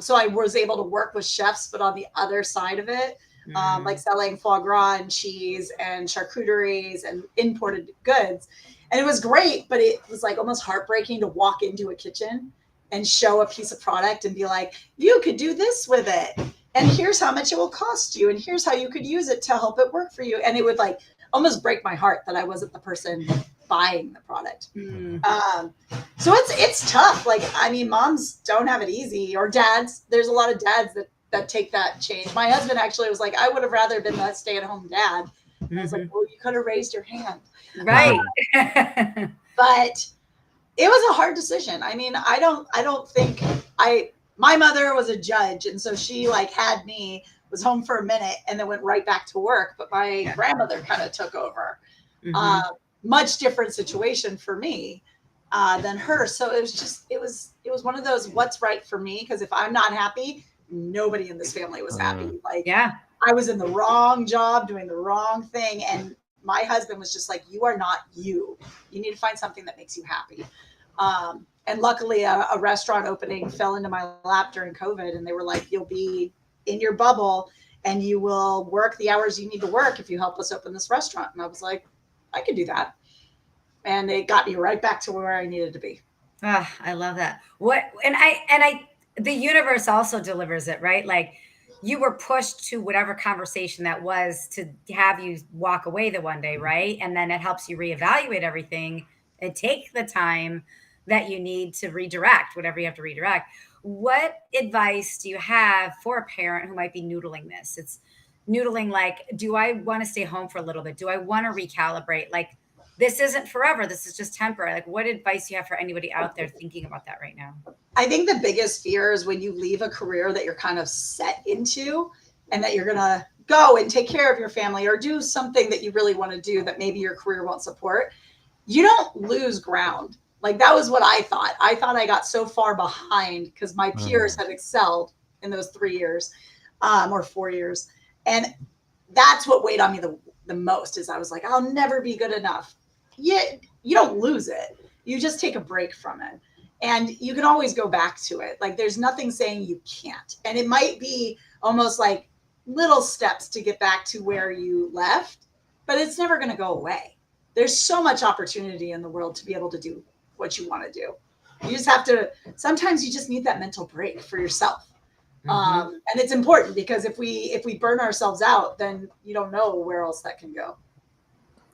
[SPEAKER 3] So I was able to work with chefs, but on the other side of it, like selling foie gras and cheese and charcuteries and imported goods. And it was great, but it was like almost heartbreaking to walk into a kitchen and show a piece of product and be like, you could do this with it. And here's how much it will cost you. And here's how you could use it to help it work for you. And it would like almost break my heart that I wasn't the person buying the product. So it's tough. Like, I mean, moms don't have it easy, or dads. There's a lot of dads that take that change. My husband actually was like, I would have rather been that stay-at-home dad. I was like, well, you could have raised your hand.
[SPEAKER 2] Right.
[SPEAKER 3] But it was a hard decision. I mean, I don't think my mother was a judge, and so she like had me, was home for a minute and then went right back to work. But my grandmother kind of took over. Much different situation for me than her. So it was one of those, what's right for me? Because if I'm not happy, nobody in this family was happy. Like, I was in the wrong job, doing the wrong thing. And my husband was just like, you are not you. You need to find something that makes you happy. And luckily a restaurant opening fell into my lap during COVID, and they were like, you'll be in your bubble and you will work the hours you need to work if you help us open this restaurant. And I was like, I could do that. And it got me right back to where I needed to be.
[SPEAKER 2] I love that. The universe also delivers it, right? Like, you were pushed to whatever conversation that was to have you walk away the one day, right? And then it helps you reevaluate everything and take the time that you need to redirect whatever you have to redirect. What advice do you have for a parent who might be noodling this? It's noodling like, do I want to stay home for a little bit? Do I want to recalibrate? Like, this isn't forever. This is just temporary. Like, what advice do you have for anybody out there thinking about that right now?
[SPEAKER 3] I think the biggest fear is when you leave a career that you're kind of set into, and that you're going to go and take care of your family or do something that you really want to do that maybe your career won't support. You don't lose ground. Like, that was what I thought. I thought I got so far behind because my peers had excelled in those 3 years or 4 years. And that's what weighed on me the most, is I was like, I'll never be good enough. You don't lose it. You just take a break from it. And you can always go back to it. Like, there's nothing saying you can't. And it might be almost like little steps to get back to where you left, but it's never going to go away. There's so much opportunity in the world to be able to do what you want to do. You just have to, sometimes you just need that mental break for yourself. And it's important, because if we burn ourselves out, then you don't know where else that can go.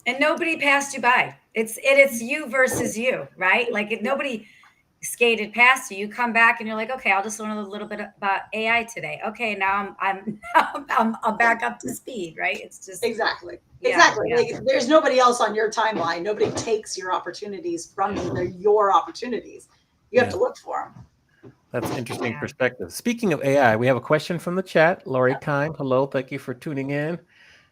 [SPEAKER 2] And nobody passed you by. It's you versus you, right? Like, nobody, skated past you. You come back and you're like, okay, I'll just learn a little bit about AI today. Okay, now I'm back up to speed, right? It's just
[SPEAKER 3] Exactly.
[SPEAKER 2] yeah,
[SPEAKER 3] Exactly.
[SPEAKER 2] yeah.
[SPEAKER 3] Like there's nobody else on your timeline. Nobody takes your opportunities from you. They're your opportunities. You have
[SPEAKER 1] Yeah.
[SPEAKER 3] to look for them.
[SPEAKER 1] That's interesting
[SPEAKER 2] Yeah.
[SPEAKER 1] perspective. Speaking of AI, we have a question from the chat. Lori Kime, hello, thank you for tuning in.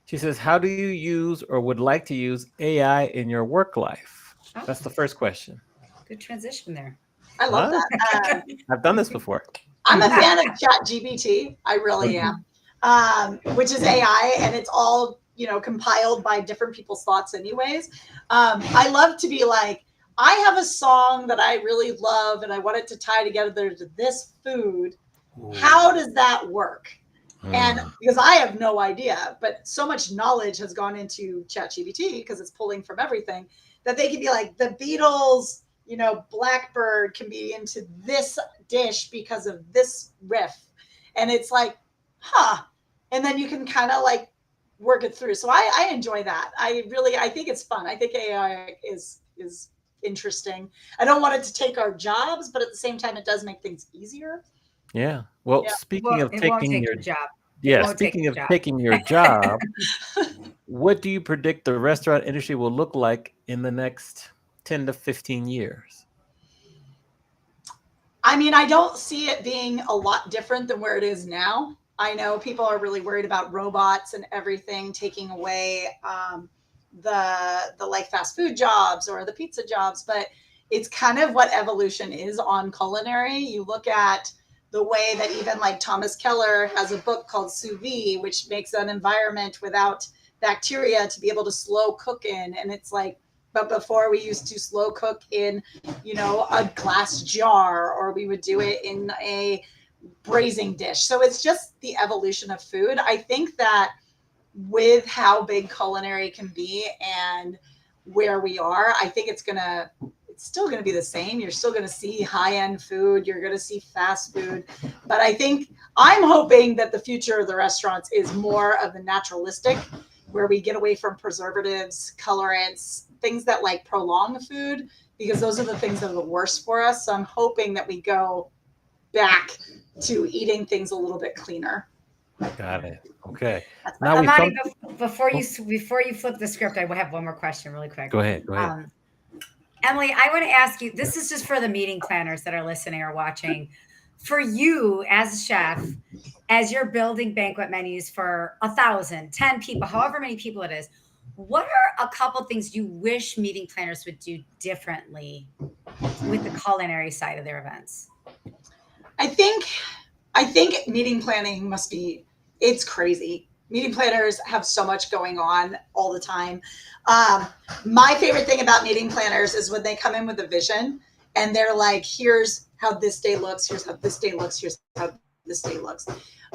[SPEAKER 1] She says, how do you use or would like to use AI in your work life?
[SPEAKER 2] Oh,
[SPEAKER 1] That's the first question.
[SPEAKER 2] good transition there.
[SPEAKER 3] I love
[SPEAKER 1] Huh?
[SPEAKER 3] that.
[SPEAKER 1] I've done this before.
[SPEAKER 3] I'm a fan of Chat GPT. I really
[SPEAKER 1] Okay.
[SPEAKER 3] am. Which is AI, and it's all compiled by different people's thoughts, anyways. I love to be like, I have a song that I really love, and I want it to tie together to this food. How does that work? And because I have no idea, but so much knowledge has gone into ChatGPT because it's pulling from everything that they can be like, the Beatles, Blackbird can be into this dish because of this riff. And it's like, huh. And then you can kind of like work it through. So I enjoy that. I think it's fun. I think AI is interesting. I don't want it to take our jobs, but at the same time, it does make things easier.
[SPEAKER 1] Yeah. Well,
[SPEAKER 3] Yeah.
[SPEAKER 1] speaking of
[SPEAKER 2] It won't
[SPEAKER 1] taking
[SPEAKER 2] take
[SPEAKER 1] your
[SPEAKER 2] your job.
[SPEAKER 1] yeah,
[SPEAKER 2] won't take
[SPEAKER 1] speaking
[SPEAKER 2] your
[SPEAKER 1] of
[SPEAKER 2] job.
[SPEAKER 1] taking your job, what do you predict the restaurant industry will look like in the next 10 to 15 years?
[SPEAKER 3] I mean, I don't see it being a lot different than where it is now. I know people are really worried about robots and everything taking away the like fast food jobs or the pizza jobs, but it's kind of what evolution is on culinary. You look at the way that even like Thomas Keller has a book called Sous Vide, which makes an environment without bacteria to be able to slow cook in, and it's like, but before we used to slow cook in a glass jar, or we would do it in a braising dish. So it's just the evolution of food. I think that with how big culinary can be and where we are, I think it's still going to be the same. You're still going to see high end food. You're going to see fast food. But I think I'm hoping that the future of the restaurants is more of the naturalistic, where we get away from preservatives, colorants, things that like prolong the food, because those are the things that are the worst for us. So I'm hoping that we go back to eating things a little bit cleaner.
[SPEAKER 1] Got it. Okay.
[SPEAKER 3] That's
[SPEAKER 1] Now we
[SPEAKER 2] Amani,
[SPEAKER 1] come.
[SPEAKER 2] before you flip the script, I have one more question really quick.
[SPEAKER 1] Go ahead. Go ahead.
[SPEAKER 2] Emily, I want to ask you, this is just for the meeting planners that are listening or watching. For you as a chef, as you're building banquet menus for 1,000, 10 people, however many people it is, what are a couple things you wish meeting planners would do differently with the culinary side of their events?
[SPEAKER 3] I think meeting planning it's crazy. Meeting planners have so much going on all the time. My favorite thing about meeting planners is when they come in with a vision and they're like, here's how this day looks, here's how this day looks, here's how this day looks.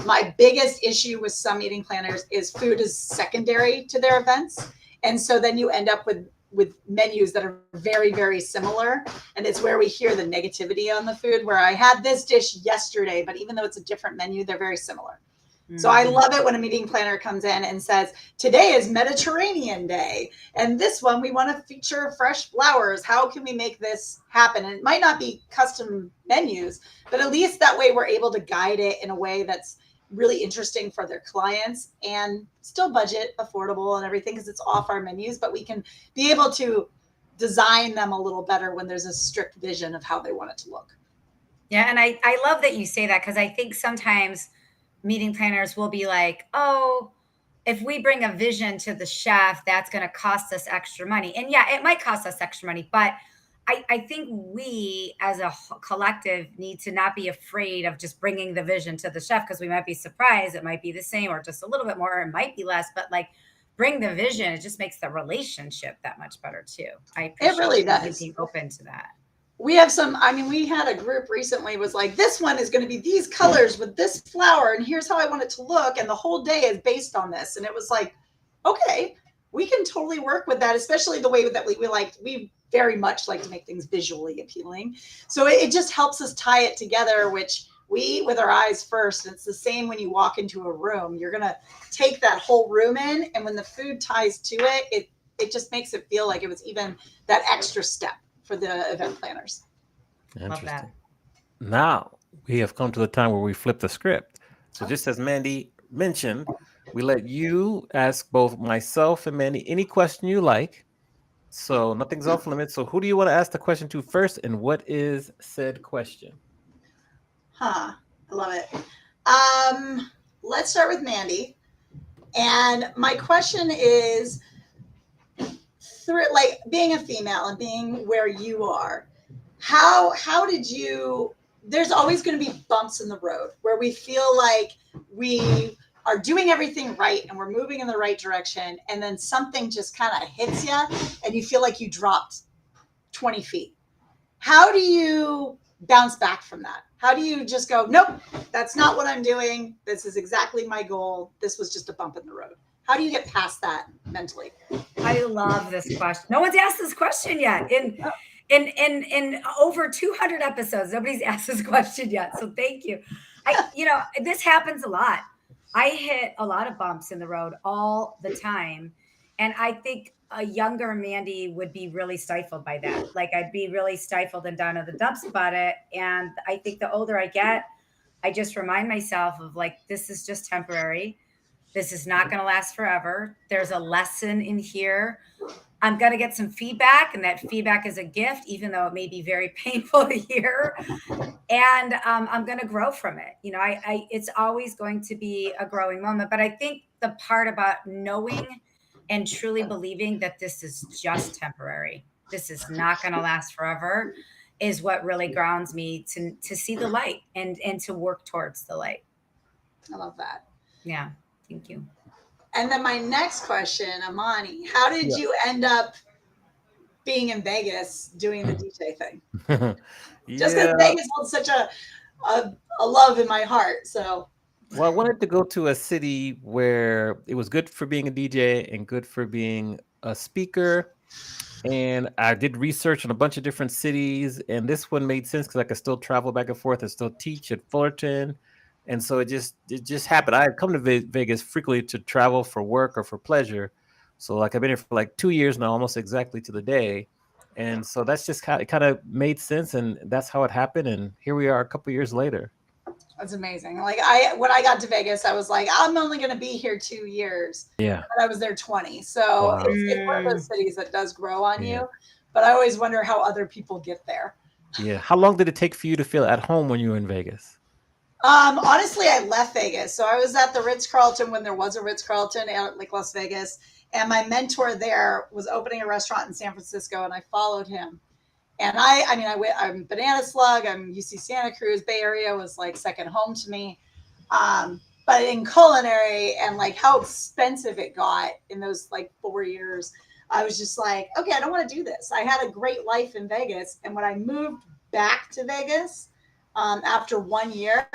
[SPEAKER 3] My biggest issue with some meeting planners is food is secondary to their events. And so then you end up with menus that are very, very similar. And it's where we hear the negativity on the food, where I had this dish yesterday, but even though it's a different menu, they're very similar. Mm-hmm. So I love it when a meeting planner comes in and says, today is Mediterranean Day. And this one, we want to feature fresh flowers. How can we make this happen? And it might not be custom menus, but at least that way we're able to guide it in a way that's really interesting for their clients and still budget affordable and everything, because it's off our menus, but we can be able to design them a little better when there's a strict vision of how they want it to look.
[SPEAKER 2] Yeah. And I love that you say that, because I think sometimes meeting planners will be like, oh, if we bring a vision to the chef, that's going to cost us extra money. And yeah, it might cost us extra money, but I think we as a collective need to not be afraid of just bringing the vision to the chef, because we might be surprised. It might be the same or just a little bit more, or it might be less, but like, bring the vision. It just makes the relationship that much better too. I appreciate
[SPEAKER 3] it really does.
[SPEAKER 2] Being open to that.
[SPEAKER 3] We have we had a group recently was like, this one is going to be these colors with this flower, and here's how I want it to look. And the whole day is based on this. And it was like, okay, we can totally work with that, especially the way that we very much like to make things visually appealing. So it just helps us tie it together, which we eat with our eyes first. And it's the same when you walk into a room. You're going to take that whole room in. And when the food ties to it, it just makes it feel like it was even that extra step for the event planners.
[SPEAKER 2] Love that.
[SPEAKER 1] Interesting. Now we have come to the time where we flip the script. So just as Mandy mentioned, we let you ask both myself and Mandy any question you like. So nothing's off limits. So who do you want to ask the question to first, and what is said question?
[SPEAKER 3] Huh. I love it. Let's start with Mandy. And my question is, through like being a female and being where you are, how did you, there's always going to be bumps in the road where we feel like we are doing everything right and we're moving in the right direction, and then something just kind of hits you and you feel like you dropped 20 feet. How do you bounce back from that? How do you just go, nope, that's not what I'm doing, this is exactly my goal, this was just a bump in the road? How do you get past that mentally?
[SPEAKER 2] I love this question. No one's asked this question yet. In over 200 episodes, nobody's asked this question yet. So thank you. This happens a lot. I hit a lot of bumps in the road all the time. And I think a younger Mandy would be really stifled by that. Like I'd be really stifled and down in the dumps about it. And I think the older I get, I just remind myself of like, this is just temporary. This is not going to last forever. There's a lesson in here. I'm going to get some feedback, and that feedback is a gift, even though it may be very painful to hear. And I'm going to grow from it. It's always going to be a growing moment. But I think the part about knowing and truly believing that this is just temporary, this is not going to last forever, is what really grounds me to see the light and to work towards the light.
[SPEAKER 3] I love that.
[SPEAKER 2] Yeah. Thank you.
[SPEAKER 3] And then my next question, Amani, how did
[SPEAKER 1] Yeah.
[SPEAKER 3] you end up being in Vegas doing the DJ thing? Just because
[SPEAKER 1] Yeah.
[SPEAKER 3] Vegas holds such a love in my heart. So
[SPEAKER 1] Well, I wanted to go to a city where it was good for being a DJ and good for being a speaker. And I did research on a bunch of different cities, and this one made sense because I could still travel back and forth and still teach at Fullerton. And so it just happened. I had come to Vegas frequently to travel for work or for pleasure. So like I've been here for like 2 years now, almost exactly to the day. And so that's just kind of, it kind of made sense, and that's how it happened. And here we are a couple years later.
[SPEAKER 3] that's amazing. Like when I got to Vegas, I was like, I'm only going to be here 2 years,
[SPEAKER 1] Yeah.
[SPEAKER 3] but I was there 20. So
[SPEAKER 1] Wow.
[SPEAKER 3] it's one of those cities that does grow on
[SPEAKER 1] Yeah.
[SPEAKER 3] you. But I always wonder how other people get there.
[SPEAKER 1] Yeah. How long did it take for you to feel at home when you were in Vegas?
[SPEAKER 3] Honestly, I left Vegas. So I was at the Ritz Carlton when there was a Ritz Carlton out like Las Vegas. And my mentor there was opening a restaurant in San Francisco, and I followed him. And I mean, I'm Banana Slug. I'm UC Santa Cruz. Bay Area was like second home to me. But in culinary and like how expensive it got in those like 4 years, I was just like, okay, I don't want to do this. I had a great life in Vegas. And when I moved back to Vegas after 1 year,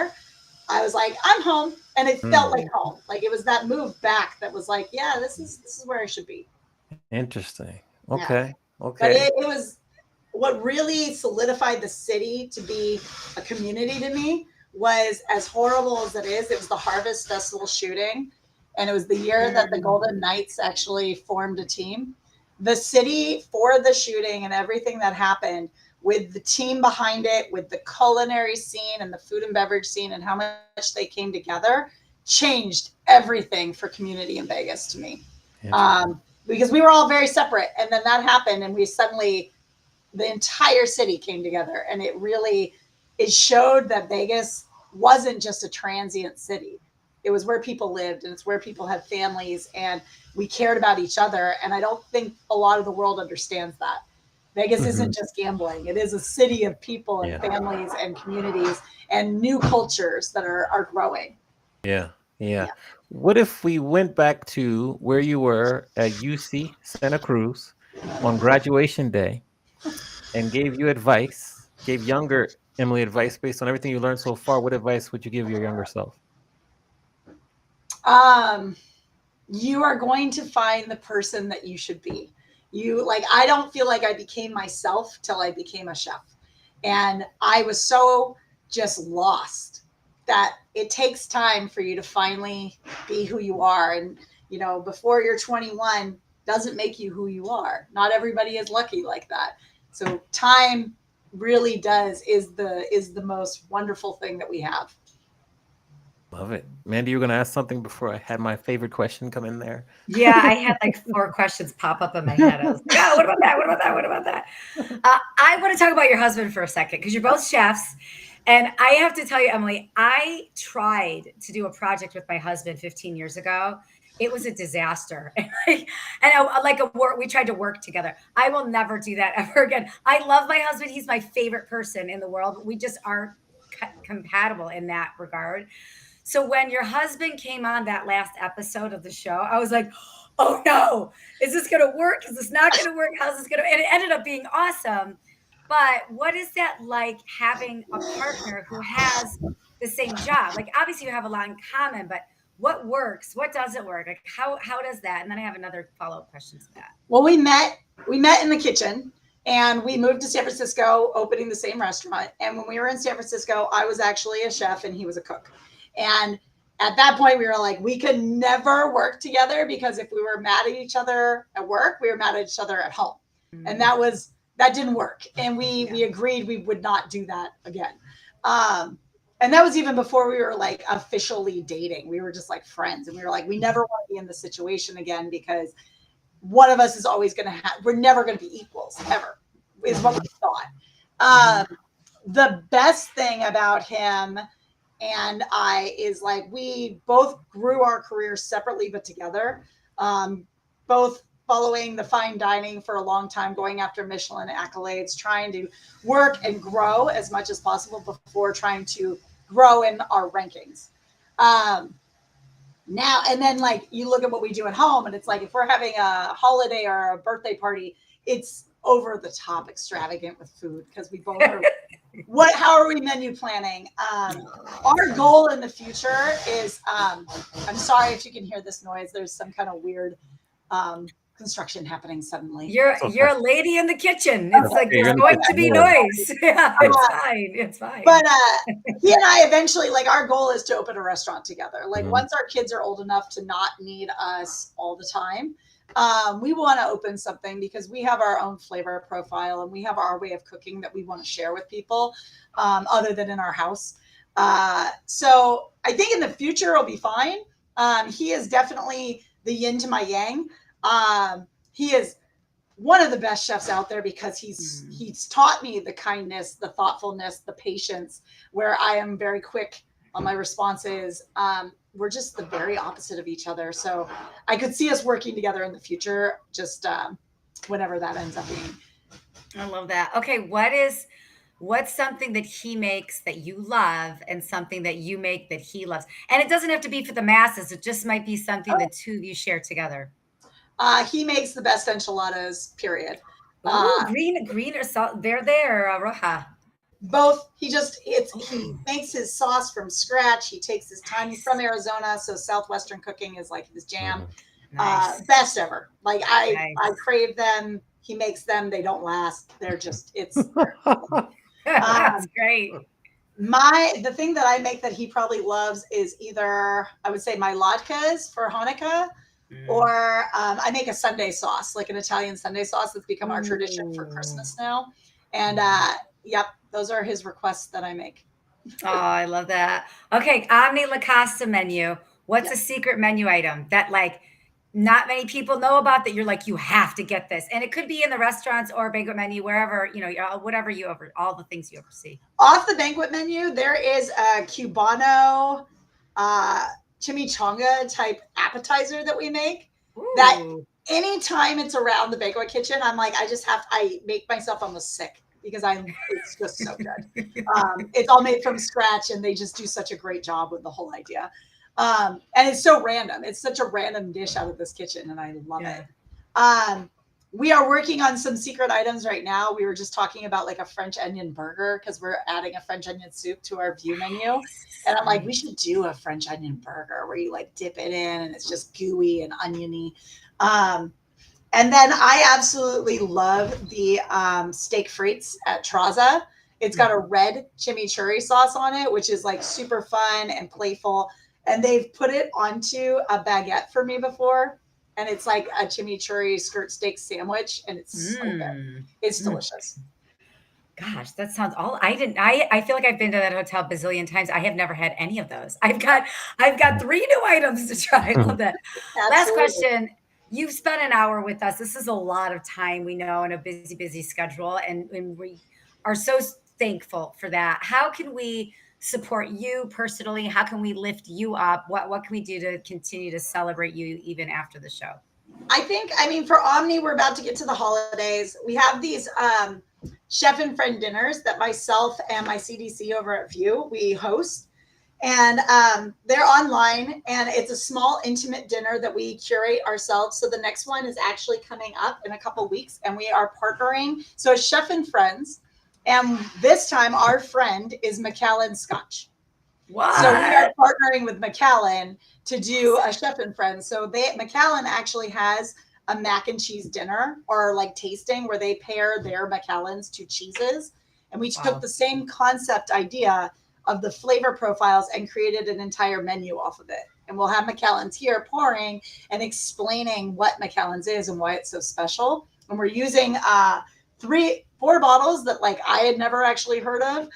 [SPEAKER 3] I was like, I'm home. And it felt like home. Like it was that move back that was like, yeah, this is where I should be.
[SPEAKER 1] Interesting.
[SPEAKER 3] Yeah.
[SPEAKER 1] Okay.
[SPEAKER 3] But
[SPEAKER 1] Okay.
[SPEAKER 3] it was what really solidified the city to be a community to me was, as horrible as it was the Harvest Festival shooting. And it was the year that the Golden Knights actually formed a team. The city, for the shooting and everything that happened, with the team behind it, with the culinary scene and the food and beverage scene and how much they came together, changed everything for community in Vegas to me. Because we were all very separate. And then that happened, and we suddenly, the entire city came together, and it showed that Vegas wasn't just a transient city. It was where people lived, and it's where people had families, and we cared about each other. And I don't think a lot of the world understands that. Vegas isn't just gambling. It is a city of people and
[SPEAKER 1] Yeah.
[SPEAKER 3] families and communities and new cultures that are growing.
[SPEAKER 1] Yeah. Yeah.
[SPEAKER 3] Yeah.
[SPEAKER 1] What if we went back to where you were at UC Santa Cruz on graduation day and gave you advice, gave younger Emily advice based on everything you learned so far? What advice would you give your younger self?
[SPEAKER 3] Um, you are going to find the person that you should be. I don't feel like I became myself till I became a chef. And I was so just lost that it takes time for you to finally be who you are. And, before you're 21 doesn't make you who you are. Not everybody is lucky like that. So time really does is the most wonderful thing that we have.
[SPEAKER 1] Love it. Mandy, you were going to ask something before I had my favorite question come in there.
[SPEAKER 2] Yeah, I had like 4 questions pop up in my head. I was like, oh, what about that? What about that? What about that? I want to talk about your husband for a second because you're both chefs. And I have to tell you, Emily, I tried to do a project with my husband 15 years ago. It was a disaster. We tried to work together. I will never do that ever again. I love my husband. He's my favorite person in the world, but we just aren't compatible in that regard. So when your husband came on that last episode of the show, I was like, oh no, is this going to work? Is this not going to work? How's this going to? And it ended up being awesome. But what is that like having a partner who has the same job? Like obviously you have a lot in common, but what works? What doesn't work? Like how does that? And then I have another follow-up question to that.
[SPEAKER 3] Well, we met in the kitchen, and we moved to San Francisco, opening the same restaurant. And when we were in San Francisco, I was actually a chef and he was a cook. And at that point, we were like, we could never work together because if we were mad at each other at work, we were mad at each other at home. And that didn't work. And we agreed we would not do that again. And that was even before we were like officially dating. We were just like friends. And we were like, we never want to be in this situation again because one of us is always going to we're never going to be equals ever, is what we thought. The best thing about him and I is like, we both grew our careers separately, but together, both following the fine dining for a long time, going after Michelin accolades, trying to work and grow as much as possible before trying to grow in our rankings. Now, and then like you look at what we do at home and it's like, if we're having a holiday or a birthday party, it's over the top extravagant with food because we both are, how are we menu planning? Our goal in the future is, I'm sorry if you can hear this noise. There's some kind of weird, construction happening suddenly.
[SPEAKER 2] You're a lady in the kitchen. It's like there's going to be noise. Yeah, it's fine. It's fine.
[SPEAKER 3] But he and I eventually, like, our goal is to open a restaurant together. Like once our kids are old enough to not need us all the time, we want to open something because we have our own flavor profile and we have our way of cooking that we want to share with people, other than in our house. So I think in the future it'll be fine. He is definitely the yin to my yang. He is one of the best chefs out there because he's taught me the kindness, the thoughtfulness, the patience, where I am very quick on my responses. We're just the very opposite of each other. So I could see us working together in the future, just whenever that ends up being.
[SPEAKER 2] I love that. Okay, what's something that he makes that you love and something that you make that he loves? And it doesn't have to be for the masses. It just might be something the two of you share together.
[SPEAKER 3] He makes the best enchiladas, period.
[SPEAKER 2] Ooh, green or salt, verde or roja?
[SPEAKER 3] Both. He makes his sauce from scratch. He takes his time. He's from Arizona, so Southwestern cooking is like his jam.
[SPEAKER 2] Nice.
[SPEAKER 3] Best ever. Like I crave them. He makes them. They don't last. They're just,
[SPEAKER 2] That's great.
[SPEAKER 3] The thing that I make that he probably loves is either, I would say, my latkes for Hanukkah, or I make a Sunday sauce, like an Italian Sunday sauce that's become our tradition for Christmas now. And yep, those are his requests that I make.
[SPEAKER 2] Oh, I love that. Okay, Omni La Costa menu. What's a secret menu item that like not many people know about that you're like, you have to get this? And it could be in the restaurants or banquet menu, wherever, whatever all the things you oversee.
[SPEAKER 3] Off the banquet menu, there is a Cubano chimichanga type appetizer that we make. Ooh. That anytime it's around the banquet kitchen, I'm like, I make myself almost sick because it's just so good. It's all made from scratch and they just do such a great job with the whole idea. And it's so random. It's such a random dish out of this kitchen and I love it. We are working on some secret items right now. We were just talking about like a French onion burger because we're adding a French onion soup to our view menu. And I'm like, we should do a French onion burger where you like dip it in and it's just gooey and oniony. And then I absolutely love the steak frites at Traza. It's got a red chimichurri sauce on it, which is like super fun and playful. And they've put it onto a baguette for me before. And it's like a chimichurri skirt steak sandwich. And it's so good. It's delicious.
[SPEAKER 2] Gosh, that sounds all I feel like I've been to that hotel a bazillion times. I have never had any of those. I've got 3 new items to try. I love that. Last
[SPEAKER 3] Absolutely.
[SPEAKER 2] question. You've spent an hour with us. This is a lot of time, we know, in a busy, busy schedule, and we are so thankful for that. How can we support you personally? How can we lift you up? What can we do to continue to celebrate you even after the show?
[SPEAKER 3] I think, I mean, for Omni, we're about to get to the holidays. We have these chef and friend dinners that myself and my CDC over at View, we host. And they're online, and it's a small, intimate dinner that we curate ourselves. So the next one is actually coming up in a couple weeks, and we are partnering. So it's Chef and Friends. And this time, our friend is Macallan Scotch. So we are
[SPEAKER 2] What?
[SPEAKER 3] partnering with Macallan to do a Chef and Friends. So Macallan actually has a mac and cheese dinner or like tasting where they pair their Macallans to cheeses. And we took
[SPEAKER 2] Wow.
[SPEAKER 3] the same concept idea of the flavor profiles and created an entire menu off of it. And we'll have Macallan's here pouring and explaining what Macallan's is and why it's so special. And we're using 4 bottles that like I had never actually heard of.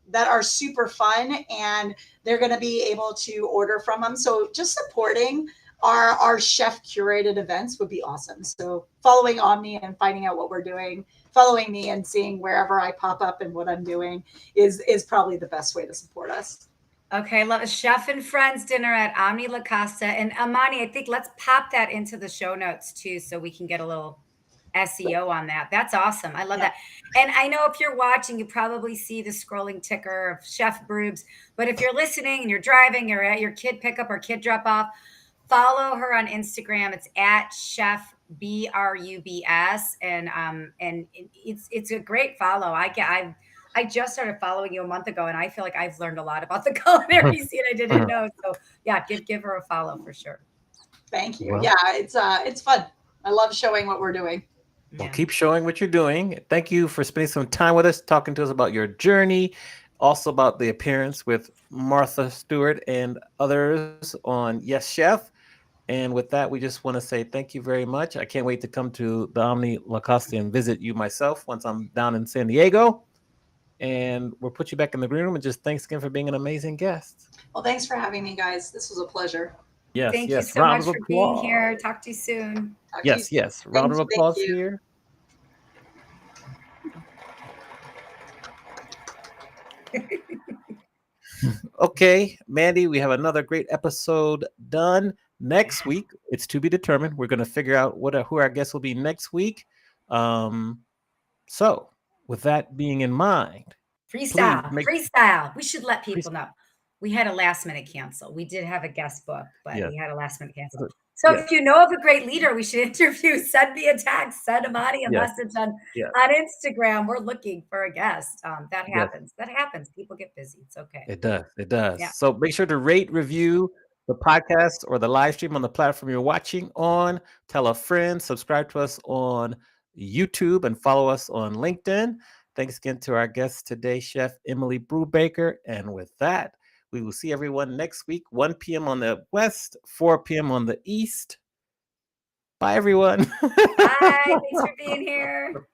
[SPEAKER 3] That are super fun, and they're going to be able to order from them. So just supporting our chef curated events would be awesome. So following Omni and finding out what we're doing, following me and seeing wherever I pop up and what I'm doing is probably the best way to support us.
[SPEAKER 2] Okay, love a chef and friends dinner at Omni La Costa. And Amani, I think let's pop that into the show notes too, so we can get a little SEO on that. That's awesome. I love
[SPEAKER 3] Yeah.
[SPEAKER 2] that. And I know if you're watching, you probably see the scrolling ticker of Chef Brubes. But if you're listening and you're driving, you're at your kid pickup or kid drop off, follow her on Instagram. It's at Chef BRUBS, and it's a great follow. I just started following you a month ago, and I feel like I've learned a lot about the culinary scene I didn't know. So yeah, give her a follow for sure.
[SPEAKER 3] Thank you.
[SPEAKER 1] Well,
[SPEAKER 3] Yeah, it's fun. I love showing what we're doing.
[SPEAKER 1] well,
[SPEAKER 2] Yeah.
[SPEAKER 1] keep showing what you're doing. Thank you for spending some time with us, talking to us about your journey, also about the appearance with Martha Stewart and others on Yes Chef. And with that, we just want to say thank you very much. I can't wait to come to the Omni La Costa and visit you myself once I'm down in San Diego. And we'll put you back in the green room. And just thanks again for being an amazing guest.
[SPEAKER 3] Well, thanks for having me, guys. This was a pleasure.
[SPEAKER 1] Yes,
[SPEAKER 2] Thank you
[SPEAKER 1] yes.
[SPEAKER 2] so
[SPEAKER 1] Round
[SPEAKER 2] much
[SPEAKER 1] of
[SPEAKER 2] for being
[SPEAKER 1] applause.
[SPEAKER 2] here. Talk to you soon.
[SPEAKER 3] Talk to you
[SPEAKER 1] Yes,
[SPEAKER 3] soon.
[SPEAKER 1] yes. Round of
[SPEAKER 3] Thank
[SPEAKER 1] applause
[SPEAKER 3] you.
[SPEAKER 1] here. Okay, Mandy, we have another great episode done. Next week, it's to be determined. We're going to figure out who our guests will be next week. So, with that being in mind, please
[SPEAKER 2] Freestyle,
[SPEAKER 1] make
[SPEAKER 2] freestyle. We should let
[SPEAKER 1] please,
[SPEAKER 2] people know. We had a last minute cancel. We did have a guest book, but
[SPEAKER 1] yes,
[SPEAKER 2] we had a last minute cancel. So
[SPEAKER 1] yes,
[SPEAKER 2] if you know of a great leader we should interview, send me a text, send Amani a
[SPEAKER 1] yes,
[SPEAKER 2] message
[SPEAKER 1] yes,
[SPEAKER 2] on Instagram. We're looking for a guest. That
[SPEAKER 1] yes.
[SPEAKER 2] happens. That happens. People get busy. It's okay.
[SPEAKER 1] It does. It does.
[SPEAKER 2] Yeah.
[SPEAKER 1] So make sure to rate, review the podcast or the live stream on the platform you're watching on. Tell a friend, subscribe to us on YouTube, and follow us on LinkedIn. Thanks again to our guest today, Chef Emily Brubaker. And with that, we will see everyone next week, 1 p.m. on the West, 4 p.m. on the East. Bye, everyone.
[SPEAKER 2] Bye. Thanks for being here.